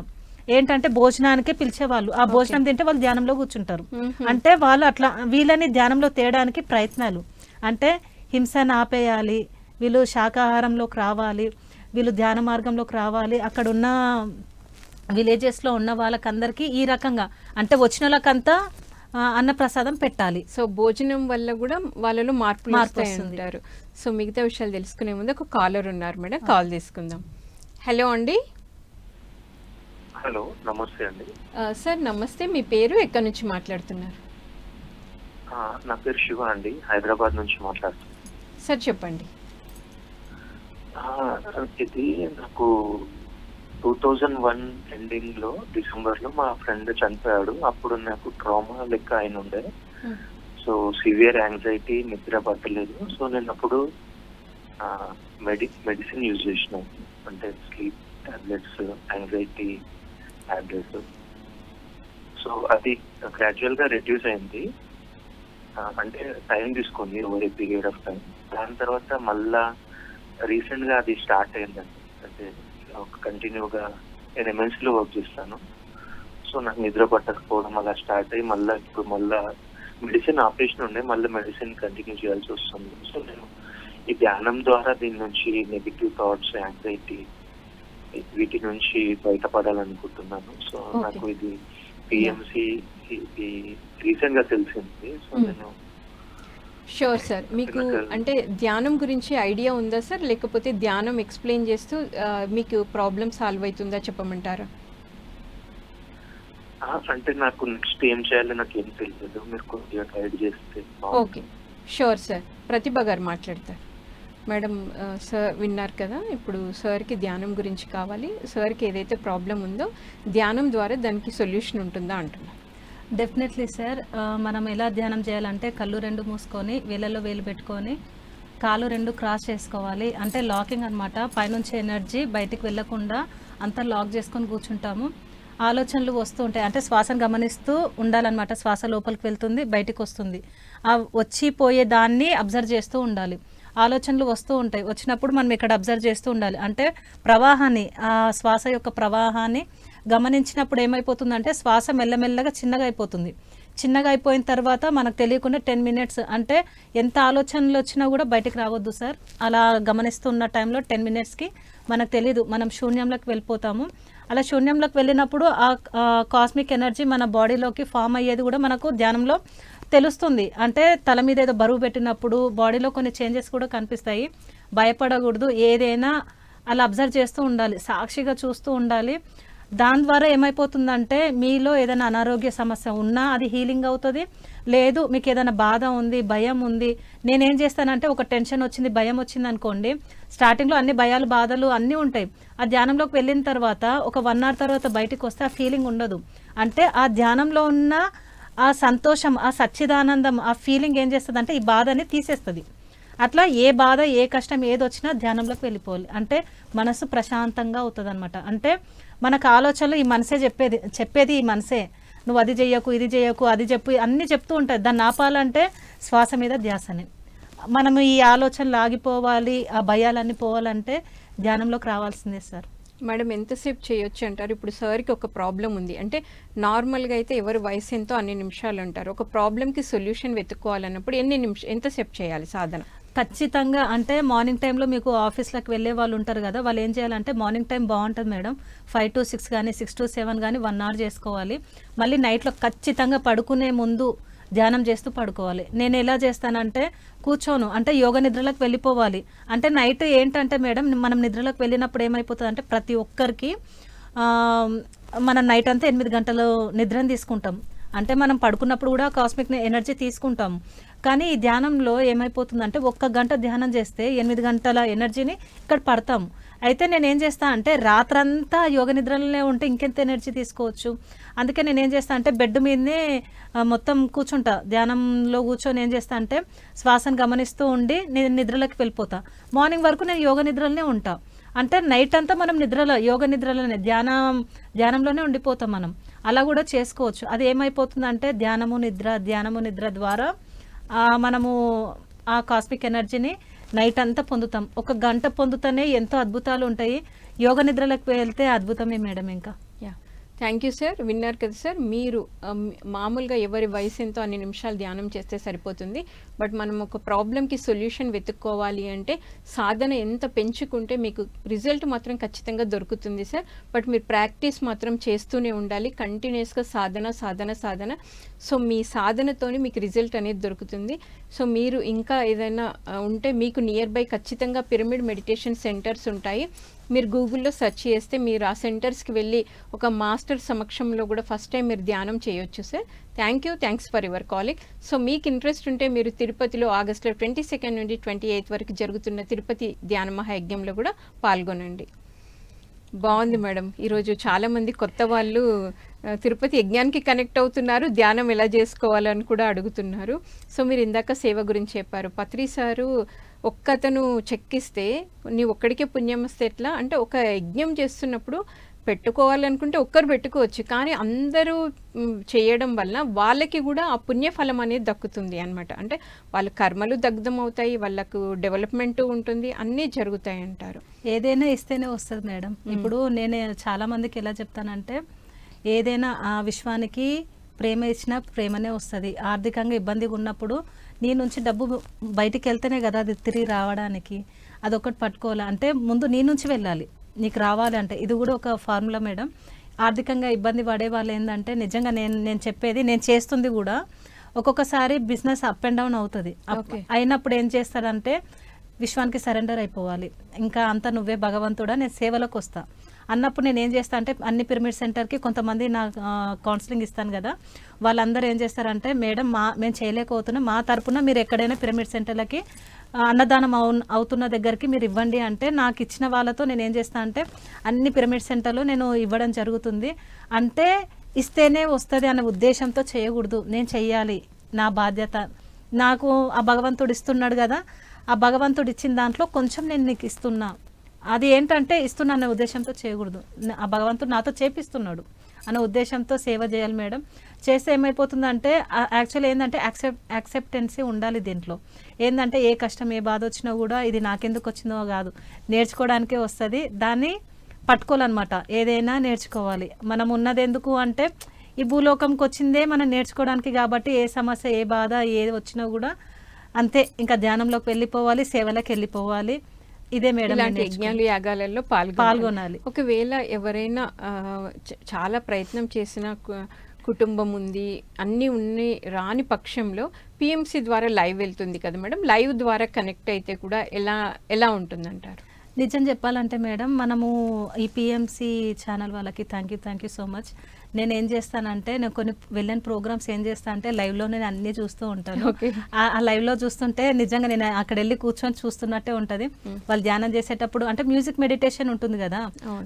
ఏంటంటే భోజనానికే పిలిచేవాళ్ళు, ఆ భోజనం తింటే వాళ్ళు ధ్యానంలో కూర్చుంటారు. అంటే వాళ్ళు అట్లా వీళ్ళని ధ్యానంలో తేయడానికి ప్రయత్నాలు, అంటే హింసను ఆపేయాలి, వీళ్ళు శాకాహారంలోకి రావాలి, వీళ్ళు ధ్యాన మార్గంలోకి రావాలి, అక్కడ ఉన్న విలేజెస్లో ఉన్న వాళ్ళకందరికీ ఈ రకంగా అంటే వచ్చిన వాళ్ళకంతా అన్నప్రసాదం పెట్టాలి. సో భోజనం వల్ల కూడా వాళ్ళలో మార్పులు మార్పు వస్తాయి వస్తుంది. అంటారు. సో మిగతా విషయాలు తెలుసుకునే ముందు ఒక కాలర్ ఉన్నారు మేడం, కాల్ తీసుకుందాం. హలో అండి. హలో, నమస్తే అండి. సార్ నమస్తే, మీ పేరు ఎక్కడి నుంచి మాట్లాడుతున్నారు? నా పేరు శివ అండి, హైదరాబాద్ నుంచి మాట్లాడుతున్నాను. సార్ చెప్పండి. ఇది నాకు 2001 ఎండింగ్ లో డిసెంబర్ లో మా ఫ్రెండ్ చనిపోయాడు. అప్పుడు నాకు ట్రామా లెక్క అయిన ఉండే. సో సివియర్ యాంగ్జైటీ, నిద్ర పట్టలేదు. సో నేను అప్పుడు మెడిసిన్ యూజ్ చేసినాను, అంటే sleep tablets, anxiety tablets. So అది గ్రాడ్యువల్ గా రెడ్యూస్ అయింది, అంటే టైం తీసుకుంది over a period of time. దాని తర్వాత మళ్ళా రీసెంట్ గా అది స్టార్ట్ అయిందండి. అంటే ఒక కంటిన్యూగా నేను ఎంఎన్సీ లో వర్క్ చేస్తాను. సో నాకు నిద్ర పట్టకపోవడం అలా స్టార్ట్ అయ్యి మళ్ళీ ఇప్పుడు మళ్ళా మెడిసిన్ ఆపరేషన్ ఉండే, మళ్ళీ మెడిసిన్ కంటిన్యూ చేయాల్సి వస్తుంది. సో నేను ఈ ధ్యానం ద్వారా దీని నుంచి నెగిటివ్ థాట్స్, యాంగ్జైటీ వీటి నుంచి బయటపడాలనుకుంటున్నాను. సో నాకు ఇది పిఎంసి రీసెంట్ గా తెలిసింది. సో నేను షూర్ సార్. మీకు అంటే ధ్యానం గురించి ఐడియా ఉందా సార్, లేకపోతే ధ్యానం ఎక్స్ప్లెయిన్ చేస్తూ మీకు ప్రాబ్లమ్ సాల్వ్ అవుతుందా చెప్పమంటారా? అంటే నాకు నెక్స్ట్ ఏం చేయాలో నాకు ఏం తెలియదు, మీరు కొద్దిగా గైడ్ చేస్తే. Okay, sure sir. ప్రతిభ గారు మాట్లాడతారు. మేడం, సార్ విన్నారు కదా, ఇప్పుడు సార్కి ధ్యానం గురించి కావాలి. సార్కి ఏదైతే ప్రాబ్లం ఉందో ధ్యానం ద్వారా దానికి సొల్యూషన్ ఉంటుందా అంటున్నారు. Definitely sir. మనం ఎలా ధ్యానం చేయాలంటే కళ్ళు రెండు మూసుకొని వేళ్ళలో వేలు పెట్టుకొని కాలు రెండు క్రాస్ చేసుకోవాలి. అంటే లాకింగ్ అనమాట. పైనుంచి ఎనర్జీ బయటికి వెళ్ళకుండా అంతా లాక్ చేసుకొని కూర్చుంటాము. ఆలోచనలు వస్తూ ఉంటాయి, అంటే శ్వాసను గమనిస్తూ ఉండాలన్నమాట. శ్వాస లోపలికి వెళ్తుంది, బయటికి వస్తుంది. ఆ వచ్చిపోయే దాన్ని అబ్జర్వ్ చేస్తూ ఉండాలి. ఆలోచనలు వస్తూ ఉంటాయి, వచ్చినప్పుడు మనం ఇక్కడ అబ్జర్వ్ చేస్తూ ఉండాలి. అంటే ప్రవాహాన్ని, ఆ శ్వాస యొక్క ప్రవాహాన్ని గమనించినప్పుడు ఏమైపోతుందంటే శ్వాస మెల్లమెల్లగా చిన్నగా అయిపోతుంది. చిన్నగా అయిపోయిన తర్వాత మనకు తెలియకుండా 10 మినిట్స్, అంటే ఎంత ఆలోచనలు వచ్చినా కూడా బయటికి రావద్దు సార్. అలా గమనిస్తున్న టైంలో 10 మినిట్స్కి మనకు తెలియదు, మనం శూన్యంలోకి వెళ్ళిపోతాము. అలా శూన్యంలోకి వెళ్ళినప్పుడు ఆ కాస్మిక్ ఎనర్జీ మన బాడీలోకి ఫామ్ అయ్యేది కూడా మనకు ధ్యానంలో తెలుస్తుంది. అంటే తల మీద ఏదో బరువు పెట్టినప్పుడు బాడీలో కొన్ని చేంజెస్ కూడా కనిపిస్తాయి. భయపడకూడదు, ఏదైనా అలా అబ్జర్వ్ చేస్తూ ఉండాలి, సాక్షిగా చూస్తూ ఉండాలి. దాని ద్వారా ఏమైపోతుందంటే మీలో ఏదైనా అనారోగ్య సమస్య ఉన్నా అది హీలింగ్ అవుతుంది. లేదు మీకు ఏదైనా బాధ ఉంది, భయం ఉంది, నేనేం చేస్తానంటే ఒక టెన్షన్ వచ్చింది, భయం వచ్చింది అనుకోండి, స్టార్టింగ్లో అన్ని భయాలు, బాధలు అన్నీ ఉంటాయి. ఆ ధ్యానంలోకి వెళ్ళిన తర్వాత ఒక 1 hour తర్వాత బయటికి వస్తే ఆ ఫీలింగ్ ఉండదు. అంటే ఆ ధ్యానంలో ఉన్న ఆ సంతోషం, ఆ సచ్చిదానందం, ఆ ఫీలింగ్ ఏం చేస్తుంది అంటే ఈ బాధని తీసేస్తుంది. అట్లా ఏ బాధ, ఏ కష్టం ఏది వచ్చినా ధ్యానంలోకి వెళ్ళిపోవాలి. అంటే మనసు ప్రశాంతంగా అవుతుంది అనమాట. అంటే మనకు ఆలోచనలు ఈ మనసే చెప్పేది ఈ మనసే, నువ్వు అది చెయ్యకు, ఇది చెయ్యకు, అది చెప్పు, అన్నీ చెప్తూ ఉంటుంది. దాన్ని ఆపాలంటే శ్వాస మీద ధ్యాసనే. మనము ఈ ఆలోచనలు ఆగిపోవాలి, ఆ భయాలన్నీ పోవాలంటే ధ్యానంలోకి రావాల్సిందే సార్. మేడం, ఎంతసేపు చేయొచ్చు అంటారు? ఇప్పుడు సార్కి ఒక ప్రాబ్లం ఉంది అంటే నార్మల్గా అయితే ఎవరి వయసు ఎంతో అన్ని నిమిషాలు అంటారు. ఒక ప్రాబ్లంకి సొల్యూషన్ వెతుక్కోవాలన్నప్పుడు ఎంతసేపు చేయాలి సాధన? ఖచ్చితంగా అంటే మార్నింగ్ టైంలో మీకు ఆఫీస్లోకి వెళ్ళే వాళ్ళు ఉంటారు కదా, వాళ్ళు ఏం చేయాలంటే మార్నింగ్ టైం బాగుంటుంది మేడం. 5 to 6 కానీ 6 to 7 కానీ 1 hour చేసుకోవాలి. మళ్ళీ నైట్లో ఖచ్చితంగా పడుకునే ముందు ధ్యానం చేస్తూ పడుకోవాలి. నేను ఎలా చేస్తానంటే కూర్చోను, అంటే యోగ నిద్రలోకి వెళ్ళిపోవాలి. అంటే నైట్ ఏంటంటే మేడం, మనం నిద్రలోకి వెళ్ళినప్పుడు ఏమైపోతుంది అంటే ప్రతి ఒక్కరికి మనం నైట్ అంతా 8 గంటలు నిద్రని తీసుకుంటాం. అంటే మనం పడుకున్నప్పుడు కూడా కాస్మిక్ ఎనర్జీ తీసుకుంటాం. కానీ ఈ ధ్యానంలో ఏమైపోతుందంటే 1 గంట ధ్యానం చేస్తే 8 గంటల ఎనర్జీని ఇక్కడ పడతాం. అయితే నేను ఏం చేస్తా అంటే రాత్రంతా యోగ నిద్రలోనే ఉంటే ఇంకెంత ఎనర్జీ తీసుకోవచ్చు. అందుకే నేను ఏం చేస్తా అంటే బెడ్ మీదనే మొత్తం కూర్చుంటా. ధ్యానంలో కూర్చొని ఏం చేస్తా అంటే శ్వాసను గమనిస్తూ ఉండి నేను నిద్రలోకి వెళ్ళిపోతా. మార్నింగ్ వరకు నేను యోగ నిద్రలోనే ఉంటా. అంటే నైట్ అంతా మనం నిద్రలో, యోగ నిద్రలోనే, ధ్యానంలోనే ఉండిపోతాం మనం. అలా కూడా చేసుకోవచ్చు. అది ఏమైపోతుందంటే ధ్యానము నిద్ర ద్వారా మనము ఆ కాస్మిక్ ఎనర్జీని నైట్ అంతా పొందుతాం. 1 గంట పొందుతూనే ఎంతో అద్భుతాలు ఉంటాయి. యోగ నిద్రలకు వెళ్తే అద్భుతమే మేడం. ఇంకా యా, థ్యాంక్ యూ సార్. విన్నారు కదా సార్, మీరు మామూలుగా ఎవరి వయసు ఎంతో అన్ని నిమిషాలు ధ్యానం చేస్తే సరిపోతుంది. బట్ మనం ఒక ప్రాబ్లంకి సొల్యూషన్ వెతుక్కోవాలి అంటే సాధన ఎంత పెంచుకుంటే మీకు రిజల్ట్ మాత్రం ఖచ్చితంగా దొరుకుతుంది సార్. బట్ మీరు ప్రాక్టీస్ మాత్రం చేస్తూనే ఉండాలి, కంటిన్యూస్గా సాధన సాధన సాధన. సో మీ సాధనతోని మీకు రిజల్ట్ అనేది దొరుకుతుంది. సో మీరు ఇంకా ఏదైనా ఉంటే మీకు నియర్ బై ఖచ్చితంగా పిరమిడ్ మెడిటేషన్ సెంటర్స్ ఉంటాయి. మీరు గూగుల్లో సెర్చ్ చేస్తే మీరు ఆ సెంటర్స్కి వెళ్ళి ఒక మాస్టర్ సమక్షంలో కూడా ఫస్ట్ టైం మీరు ధ్యానం చేయొచ్చు sir. Thanks for your calling. So మీకు ఇంట్రెస్ట్ ఉంటే మీరు తిరుపతిలో ఆగస్టులో 22 నుండి 28 వరకు జరుగుతున్న తిరుపతి ధ్యాన మహాయజ్ఞంలో కూడా పాల్గొనండి. బాగుంది మేడం. ఈరోజు చాలామంది కొత్త వాళ్ళు తిరుపతి యజ్ఞానికి కనెక్ట్ అవుతున్నారు, ధ్యానం ఎలా చేసుకోవాలని కూడా అడుగుతున్నారు. సో మీరు ఇందాక సేవ గురించి చెప్పారు. పత్రి సారు ఒక్కతను చెక్కిస్తే నీ ఒక్కడికే పుణ్యం వస్తే ఎట్లా అంటే, ఒక యజ్ఞం చేస్తున్నప్పుడు పెట్టుకోవాలనుకుంటే ఒక్కరు పెట్టుకోవచ్చు, కానీ అందరూ చేయడం వలన వాళ్ళకి కూడా ఆ పుణ్యఫలం అనేది దక్కుతుంది అనమాట. అంటే వాళ్ళ కర్మలు దగ్ధం అవుతాయి, వాళ్ళకు డెవలప్మెంట్ ఉంటుంది, అన్నీ జరుగుతాయి అంటారు. ఏదైనా ఇస్తేనే వస్తుంది మేడం. ఇప్పుడు నేను చాలా మందికి ఎలా చెప్తానంటే, ఏదైనా ఆ విశ్వానికి ప్రేమ ఇచ్చినా ప్రేమనే వస్తుంది. ఆర్థికంగా ఇబ్బందిగా ఉన్నప్పుడు నీ నుంచి డబ్బు బయటికి వెళ్తేనే కదా అది తిరిగి రావడానికి. అదొకటి పట్టుకోవాలి అంటే ముందు నీ నుంచి వెళ్ళాలి నీకు రావాలి అంటే. ఇది కూడా ఒక ఫార్ములా మేడం. ఆర్థికంగా ఇబ్బంది పడే వాళ్ళు ఏంటంటే, నిజంగా నేను చెప్పేది, నేను చేస్తుంది కూడా ఒక్కొక్కసారి బిజినెస్ అప్ అండ్ డౌన్ అవుతుంది. అయినప్పుడు ఏం చేస్తారంటే విశ్వానికి సరెండర్ అయిపోవాలి. ఇంకా అంతా నువ్వే భగవంతుడా, నేను సేవలోకి వస్తా అన్నప్పుడు నేను ఏం చేస్తా అంటే, అన్ని పిరమిడ్ సెంటర్కి కొంతమంది నా కౌన్సిలింగ్ ఇస్తాను కదా, వాళ్ళందరూ ఏం చేస్తారంటే, మేడం మేము చేయలేకపోతున్నాం, మా తరపున మీరు ఎక్కడైనా పిరమిడ్ సెంటర్లకి అన్నదానం అవుతున్న దగ్గరికి మీరు ఇవ్వండి అంటే, నాకు ఇచ్చిన వాళ్ళతో నేను ఏం చేస్తాను అంటే అన్ని పిరమిడ్ సెంటర్లు నేను ఇవ్వడం జరుగుతుంది. అంటే ఇస్తేనే వస్తుంది అనే ఉద్దేశంతో చేయకూడదు, నేను చెయ్యాలి, నా బాధ్యత, నాకు ఆ భగవంతుడు ఇస్తున్నాడు కదా, ఆ భగవంతుడు ఇచ్చిన దాంట్లో కొంచెం నేను నీకు ఇస్తున్నా, అది ఏంటంటే ఇస్తున్నా అనే ఉద్దేశంతో చేయకూడదు, ఆ భగవంతుడు నాతో చేపిస్తున్నాడు అనే ఉద్దేశంతో సేవ చేయాలి మేడం. చేస్తే ఏమైపోతుందంటే యాక్చువల్లీ ఏంటంటే యాక్సెప్టెన్సీ ఉండాలి దీంట్లో. ఏంటంటే ఏ కష్టం ఏ బాధ వచ్చినా కూడా ఇది నాకెందుకు వచ్చిందో కాదు, నేర్చుకోవడానికే వస్తుంది, దాన్ని పట్టుకోవాలన్నమాట. ఏదైనా నేర్చుకోవాలి. మనం ఉన్నది ఎందుకు అంటే ఈ భూలోకంకి వచ్చిందే మనం నేర్చుకోవడానికి, కాబట్టి ఏ సమస్య ఏ బాధ ఏది వచ్చినా కూడా అంతే, ఇంకా ధ్యానంలోకి వెళ్ళిపోవాలి, సేవలకు వెళ్ళిపోవాలి. ఇదే మేడం, ఇలాంటి యజ్ఞాలు యాగాలలో పాల్గొనాలి. ఒకవేళ ఎవరైనా చాలా ప్రయత్నం చేసిన కుటుంబం ఉంది, అన్నీ ఉన్నాయి రాని పక్షంలో పిఎంసి ద్వారా లైవ్ వెళ్తుంది కదా మేడం, లైవ్ ద్వారా కనెక్ట్ అయితే కూడా ఎలా ఉంటుందంటారు? నిజం చెప్పాలంటే మేడం, మనము ఈ పిఎంసి ఛానల్ వాళ్ళకి థ్యాంక్ యూ సో మచ్. నేను ఏం చేస్తానంటే, నేను కొన్ని వెళ్ళిన ప్రోగ్రామ్స్ ఏం చేస్తా అంటే లైవ్లో నేను అన్నీ చూస్తూ ఉంటాను. ఆ లైవ్లో చూస్తుంటే నిజంగా నేను అక్కడ వెళ్ళి కూర్చొని చూస్తున్నట్టే ఉంటుంది. వాళ్ళు ధ్యానం చేసేటప్పుడు అంటే మ్యూజిక్ మెడిటేషన్ ఉంటుంది కదా,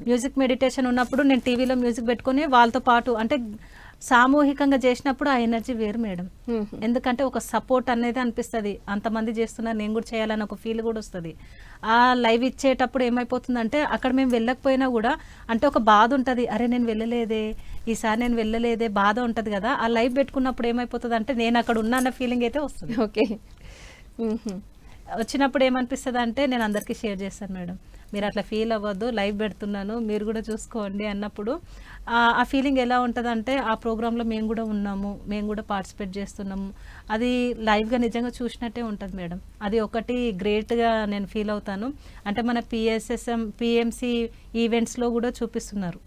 మ్యూజిక్ మెడిటేషన్ ఉన్నప్పుడు నేను టీవీలో మ్యూజిక్ పెట్టుకొని వాళ్ళతో పాటు అంటే సామూహికంగా చేసినప్పుడు ఆ ఎనర్జీ వేరు మేడం. ఎందుకంటే ఒక సపోర్ట్ అనేది అనిపిస్తుంది, అంతమంది చేస్తున్నారు నేను కూడా చేయాలని ఒక ఫీల్ కూడా వస్తుంది. ఆ లైవ్ ఇచ్చేటప్పుడు ఏమైపోతుందంటే, అక్కడ మేము వెళ్ళకపోయినా కూడా అంటే ఒక బాధ ఉంటుంది, అరే నేను వెళ్ళలేదే, ఈసారి నేను వెళ్ళలేదే, బాధ ఉంటుంది కదా. ఆ లైవ్ పెట్టుకున్నప్పుడు ఏమైపోతుంది అంటే నేను అక్కడ ఉన్నా అన్న ఫీలింగ్ అయితే వస్తుంది. ఓకే, వచ్చినప్పుడు ఏమనిపిస్తుంది అంటే నేను అందరికీ షేర్ చేస్తాను మేడం, మీరు అట్లా ఫీల్ అవ్వద్దు, లైవ్ పెడుతున్నాను మీరు కూడా చూసుకోండి అన్నప్పుడు ఆ ఫీలింగ్ ఎలా ఉంటుంది అంటే, ఆ ప్రోగ్రాంలో మేము కూడా ఉన్నాము, మేము కూడా పార్టిసిపేట్ చేస్తున్నాము, అది లైవ్గా నిజంగా చూసినట్టే ఉంటుంది మేడం. అది ఒకటి గ్రేట్గా నేను ఫీల్ అవుతాను. అంటే మన పిఎంసి ఈవెంట్స్లో కూడా చూపిస్తున్నారు,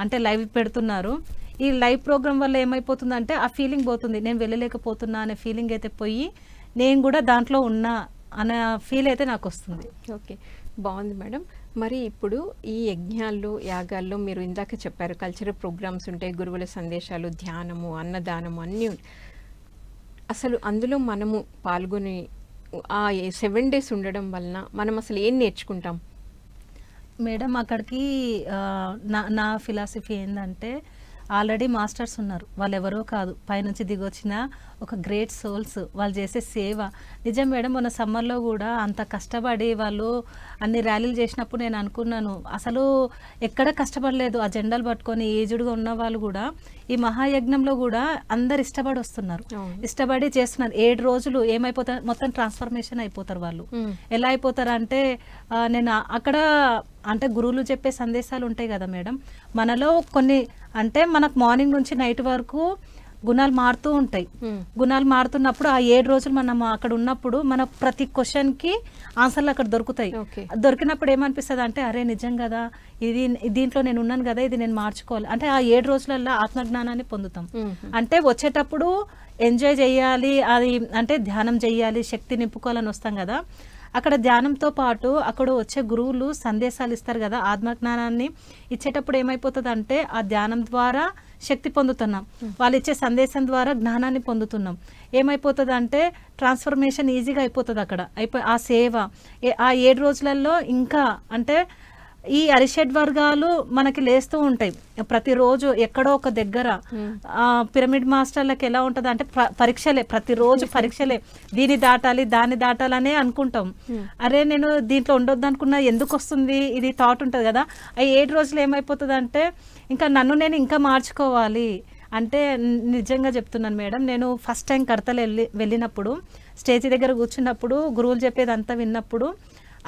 అంటే లైవ్ పెడుతున్నారు. ఈ లైవ్ ప్రోగ్రామ్ వల్ల ఏమైపోతుందంటే ఆ ఫీలింగ్ పోతుంది, నేను వెళ్ళలేకపోతున్నా అనే ఫీలింగ్ అయితే పోయి నేను కూడా దాంట్లో ఉన్నా అనే ఫీల్ అయితే నాకు వస్తుంది. ఓకే, బాగుంది మేడం. మరి ఇప్పుడు ఈ యజ్ఞాల్లో యాగాల్లో మీరు ఇందాక చెప్పారు కల్చరల్ ప్రోగ్రామ్స్ ఉంటాయి, గురువుల సందేశాలు, ధ్యానము, అన్నదానము అన్నీ అసలు అందులో మనము పాల్గొని ఆ 7 days ఉండడం వలన మనం అసలు ఏం నేర్చుకుంటాం మేడం? అక్కడికి నా ఫిలాసఫీ ఏంటంటే, ఆల్రెడీ మాస్టర్స్ ఉన్నారు, వాళ్ళు ఎవరో కాదు, పైనుంచి దిగొచ్చిన ఒక గ్రేట్ సోల్స్, వాళ్ళు చేసే సేవ నిజం మేడం. మన సమ్మర్లో కూడా అంత కష్టపడి వాళ్ళు అన్ని ర్యాలీలు చేసినప్పుడు నేను అనుకున్నాను, అసలు ఎక్కడ కష్టపడలేదు, ఆ జెండాలు పట్టుకొని ఏజ్డ్గా ఉన్న వాళ్ళు కూడా ఈ మహాయజ్ఞంలో కూడా అందరు ఇష్టపడి వస్తున్నారు, ఇష్టపడి చేస్తున్నారు. 7 రోజులు ఏమైపోతారు, మొత్తం ట్రాన్స్ఫర్మేషన్ అయిపోతారు వాళ్ళు. ఎలా అయిపోతారు అంటే, నేను అక్కడ అంటే గురువులు చెప్పే సందేశాలు ఉంటాయి కదా మేడం, మనలో కొన్ని అంటే మనకు మార్నింగ్ నుంచి నైట్ వరకు గుణాలు మారుతూ ఉంటాయి. గుణాలు మారుతున్నప్పుడు ఆ 7 రోజులు మనం అక్కడ ఉన్నప్పుడు మన ప్రతి క్వశ్చన్కి ఆన్సర్లు అక్కడ దొరుకుతాయి. దొరికినప్పుడు ఏమనిపిస్తుంది అంటే అరే నిజం కదా, ఇది దీంట్లో నేను ఉన్నాను కదా, ఇది నేను మార్చుకోవాలి అంటే ఆ 7 రోజులలో ఆత్మజ్ఞానాన్ని పొందుతాం. అంటే వచ్చేటప్పుడు ఎంజాయ్ చేయాలి, అది అంటే ధ్యానం చేయాలి, శక్తి నింపుకోవాలని వస్తాం కదా. అక్కడ ధ్యానంతో పాటు అక్కడ వచ్చే గురువులు సందేశాలు ఇస్తారు కదా, ఆత్మజ్ఞానాన్ని ఇచ్చేటప్పుడు ఏమైపోతుంది అంటే ఆ ధ్యానం ద్వారా శక్తి పొందుతున్నాం, వాళ్ళు ఇచ్చే సందేశం ద్వారా జ్ఞానాన్ని పొందుతున్నాం. ఏమైపోతుంది అంటే ట్రాన్స్ఫర్మేషన్ ఈజీగా అయిపోతుంది అక్కడ. ఆ సేవ ఆ 7 రోజులలో ఇంకా అంటే ఈ అరిషడ్ వర్గాలు మనకి లేస్తూ ఉంటాయి ప్రతిరోజు ఎక్కడో ఒక దగ్గర. పిరమిడ్ మాస్టర్లకు ఎలా ఉంటుంది అంటే పరీక్షలే, ప్రతిరోజు పరీక్షలే, దీన్ని దాటాలి దాన్ని దాటాలనే అనుకుంటాం. అరే నేను దీంట్లో ఉండొద్దు అనుకున్నా, ఎందుకు వస్తుంది ఇది థాట్ ఉంటుంది కదా. ఆ 7 రోజులు ఏమైపోతుంది అంటే ఇంకా నన్ను నేను ఇంకా మార్చుకోవాలి అంటే నిజంగా చెప్తున్నాను మేడం. నేను ఫస్ట్ టైం కడతలు వెళ్ళినప్పుడు స్టేజ్ దగ్గర కూర్చున్నప్పుడు గురువులు చెప్పేది అంతా విన్నప్పుడు,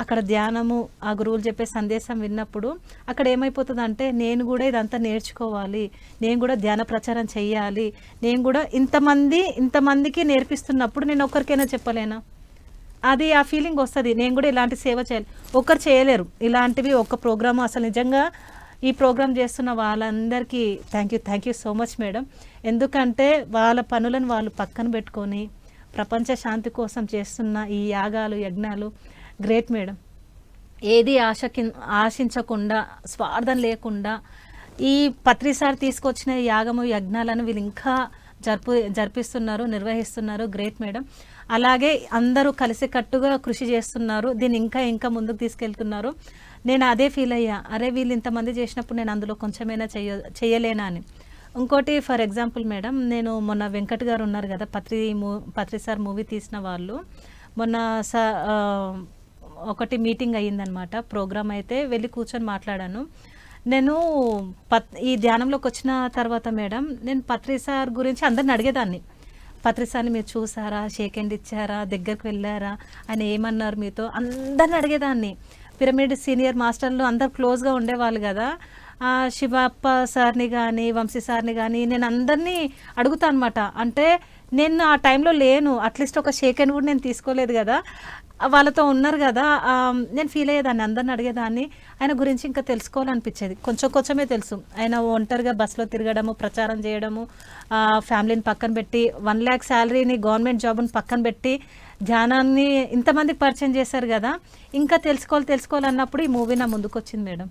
అక్కడ ధ్యానము ఆ గురువులు చెప్పే సందేశం విన్నప్పుడు అక్కడ ఏమైపోతుంది అంటే నేను కూడా ఇదంతా నేర్చుకోవాలి, నేను కూడా ధ్యాన ప్రచారం చెయ్యాలి, నేను కూడా ఇంతమందికి నేర్పిస్తున్నప్పుడు నేను ఒక్కరికైనా చెప్పలేనా, అది ఆ ఫీలింగ్ వస్తుంది. నేను కూడా ఇలాంటి సేవ చేయాలి, ఒక్కరు చేయలేరు ఇలాంటివి. ఒక ప్రోగ్రాము అసలు నిజంగా ఈ ప్రోగ్రామ్ చేస్తున్న వాళ్ళందరికీ thank you so much madam. ఎందుకంటే వాళ్ళ పనులను వాళ్ళు పక్కన పెట్టుకొని ప్రపంచ శాంతి కోసం చేస్తున్న ఈ యాగాలు యజ్ఞాలు గ్రేట్ మేడం. ఏది ఆశించకుండా స్వార్థం లేకుండా ఈ పత్రిసారి తీసుకొచ్చిన యాగము యజ్ఞాలను వీళ్ళు ఇంకా జరిపిస్తున్నారు, నిర్వహిస్తున్నారు. Great madam. అలాగే అందరూ కలిసికట్టుగా కృషి చేస్తున్నారు, దీన్ని ఇంకా ముందుకు తీసుకెళ్తున్నారు. నేను అదే ఫీల్ అయ్యా, అరే వీళ్ళు ఇంతమంది చేసినప్పుడు నేను అందులో కొంచెమైనా చేయలేనా అని. ఇంకోటి ఫర్ ఎగ్జాంపుల్ మేడం, నేను మొన్న వెంకట్ గారు ఉన్నారు కదా, పత్రిసార్ మూవీ తీసిన వాళ్ళు, మొన్న ఒకటి మీటింగ్ అయ్యిందనమాట, ప్రోగ్రామ్ అయితే వెళ్ళి కూర్చొని మాట్లాడాను. నేను ఈ ధ్యానంలోకి వచ్చిన తర్వాత మేడం నేను పత్రిసార్ గురించి అందరిని అడిగేదాన్ని, పత్రిసార్ని మీరు చూసారా, షేక్ హ్యాండ్ ఇచ్చారా, దగ్గరికి వెళ్ళారా, ఆయన ఏమన్నారు మీతో, అందరిని అడిగేదాన్ని. పిరమిడ్ సీనియర్ మాస్టర్లు అందరు క్లోజ్గా ఉండేవాళ్ళు కదా, శివప్ప సార్ని కానీ వంశీ సార్ని కానీ నేను అందరినీ అడుగుతా అనమాట. అంటే నేను ఆ టైంలో లేను, అట్లీస్ట్ ఒక షేక్ హ్యాండ్ కూడా నేను తీసుకోలేదు కదా, వాళ్ళతో ఉన్నారు కదా, నేను ఫీల్ అయ్యేదాన్ని, అందరిని అడిగేదాన్ని. ఆయన గురించి ఇంకా తెలుసుకోవాలనిపించేది. కొంచెమే తెలుసు. ఆయన ఒంటరిగా బస్సులో తిరగడము, ప్రచారం చేయడము, ఫ్యామిలీని పక్కన పెట్టి 1 lakh శాలరీని, గవర్నమెంట్ జాబ్ని పక్కన పెట్టి ధ్యానాన్ని ఇంతమందికి పరిచయం చేశారు కదా, ఇంకా తెలుసుకోవాలన్నప్పుడు ఈ మూవీ నా ముందుకు వచ్చింది మేడం.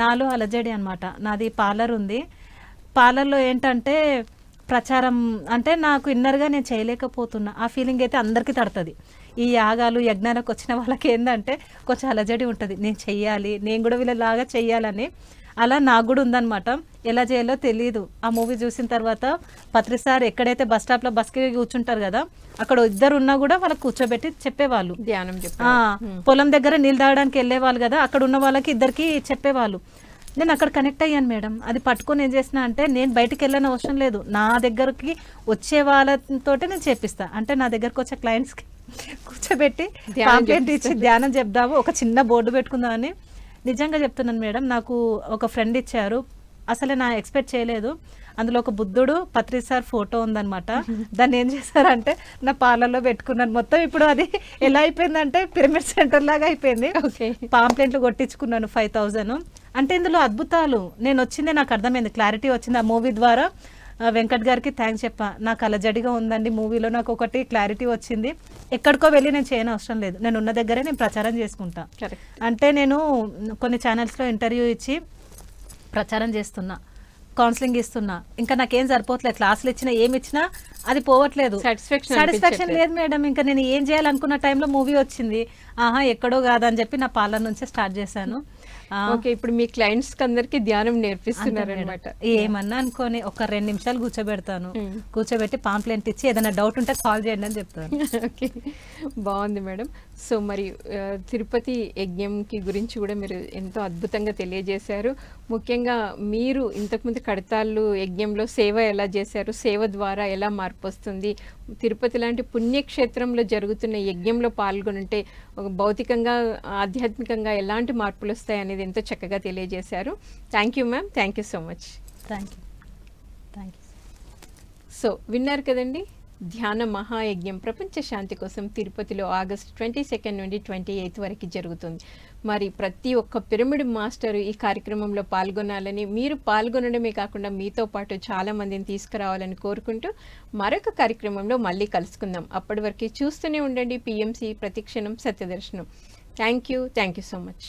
నాలో అలజడి అనమాట. నాది పార్లర్ ఉంది, పార్లర్లో ఏంటంటే ప్రచారం అంటే నాకు ఇన్నర్గా నేను చేయలేకపోతున్నా, ఆ ఫీలింగ్ అయితే అందరికీ తడుతుంది. ఈ యాగాలు యజ్ఞాలకు వచ్చిన వాళ్ళకి ఏంటంటే కొంచెం అలజడి ఉంటుంది, నేను చెయ్యాలి, నేను కూడా వీళ్ళలాగా చెయ్యాలని. అలా నాకు కూడా ఉందన్నమాట. ఎలా చేయాలో తెలియదు. ఆ మూవీ చూసిన తర్వాత పత్రిసార్ ఎక్కడైతే బస్ స్టాప్లో బస్కి కూర్చుంటారు కదా, అక్కడ 2 ఉన్నా కూడా వాళ్ళకి కూర్చోబెట్టి చెప్పేవాళ్ళు. ధ్యానం పొలం దగ్గర నీళ్ళు తాగడానికి వెళ్ళేవాళ్ళు కదా, అక్కడ ఉన్న వాళ్ళకి 2కి చెప్పేవాళ్ళు. నేను అక్కడ కనెక్ట్ అయ్యాను మేడం. అది పట్టుకొని ఏం చేసిన అంటే నేను బయటికి వెళ్ళని అవసరం లేదు, నా దగ్గరికి వచ్చే వాళ్ళతో నేను చేపిస్తా. అంటే నా దగ్గరకు వచ్చే క్లయింట్స్కి కూర్చోబెట్టి పాంప్లెట్ ఇచ్చి ధ్యానం చెప్దాము, ఒక చిన్న బోర్డు పెట్టుకుందామని. నిజంగా చెప్తున్నాను మేడం, నాకు ఒక ఫ్రెండ్ ఇచ్చారు, అసలే నా ఎక్స్పెక్ట్ చేయలేదు. అందులో ఒక బుద్ధుడు పత్రిసార్ ఫోటో ఉందన్నమాట. దాన్ని ఏం చేశారంటే నా పార్లర్లో పెట్టుకున్నాను. మొత్తం ఇప్పుడు అది ఎలా అయిపోయిందంటే పిరమిడ్ సెంటర్ లాగా అయిపోయింది. పాంప్లెట్లు కొట్టించుకున్నాను 5000. అంటే ఇందులో అద్భుతాలు నేను వచ్చింది, నాకు అర్థమైంది, క్లారిటీ వచ్చింది ఆ మూవీ ద్వారా. వెంకట్ గారికి థ్యాంక్స్ చెప్పా, నాకు అలజడిగా ఉందండి మూవీలో, నాకు ఒకటి క్లారిటీ వచ్చింది, ఎక్కడికో వెళ్ళి నేను చేయని అవసరం లేదు, నేను ఉన్న దగ్గరే నేను ప్రచారం చేసుకుంటా. అంటే నేను కొన్ని ఛానల్స్లో ఇంటర్వ్యూ ఇచ్చి ప్రచారం చేస్తున్నా, కౌన్సిలింగ్ ఇస్తున్నా, ఇంకా నాకేం సరిపోవట్లేదు. క్లాసులు ఇచ్చినా ఏమి ఇచ్చినా అది పోవట్లేదు, సాటిస్ఫాక్షన్ లేదు మేడం. ఇంకా నేను ఏం చేయాలనుకున్న టైంలో మూవీ వచ్చింది, ఎక్కడో కాదని చెప్పి నా పార్లర్ నుంచే స్టార్ట్ చేశాను. ఓకే, ఇప్పుడు మీ క్లయింట్స్ అందరికి ధ్యానం నేర్పిస్తున్నారు అనమాట. ఏమన్నా అనుకోని ఒక 2 నిమిషాలు కూర్చోబెడతాను, కూర్చోబెట్టి పాంప్లెంట్ ఇచ్చి ఏదైనా డౌట్ ఉంటే కాల్ చేయండి అని చెప్తాను. ఓకే, బాగుంది మేడం. సో మరి తిరుపతి యజ్ఞంకి గురించి కూడా మీరు ఎంతో అద్భుతంగా తెలియజేశారు. ముఖ్యంగా మీరు ఇంతకుముందు కడతాళ్ళు యజ్ఞంలో సేవ ఎలా చేశారు, సేవ ద్వారా ఎలా మార్పు వస్తుంది, తిరుపతి లాంటి పుణ్యక్షేత్రంలో జరుగుతున్న యజ్ఞంలో పాల్గొనుంటే ఒక భౌతికంగా ఆధ్యాత్మికంగా ఎలాంటి మార్పులు వస్తాయి అనేది ఎంతో చక్కగా తెలియజేశారు. Thank you ma'am, thank you so much. Thank you. Thank you. So విన్నారు కదండి, ధ్యాన మహాయజ్ఞం ప్రపంచ శాంతి కోసం తిరుపతిలో ఆగస్టు 22 నుండి 28 వరకు జరుగుతుంది. మరి ప్రతి ఒక్క పిరమిడ్ మాస్టర్ ఈ కార్యక్రమంలో పాల్గొనాలని, మీరు పాల్గొనడమే కాకుండా మీతో పాటు చాలా మందిని తీసుకురావాలని కోరుకుంటూ మరొక కార్యక్రమంలో మళ్ళీ కలుసుకుందాం. అప్పటి వరకు చూస్తూనే ఉండండి PMC ప్రతిక్షణం సత్యదర్శనం. Thank you so much.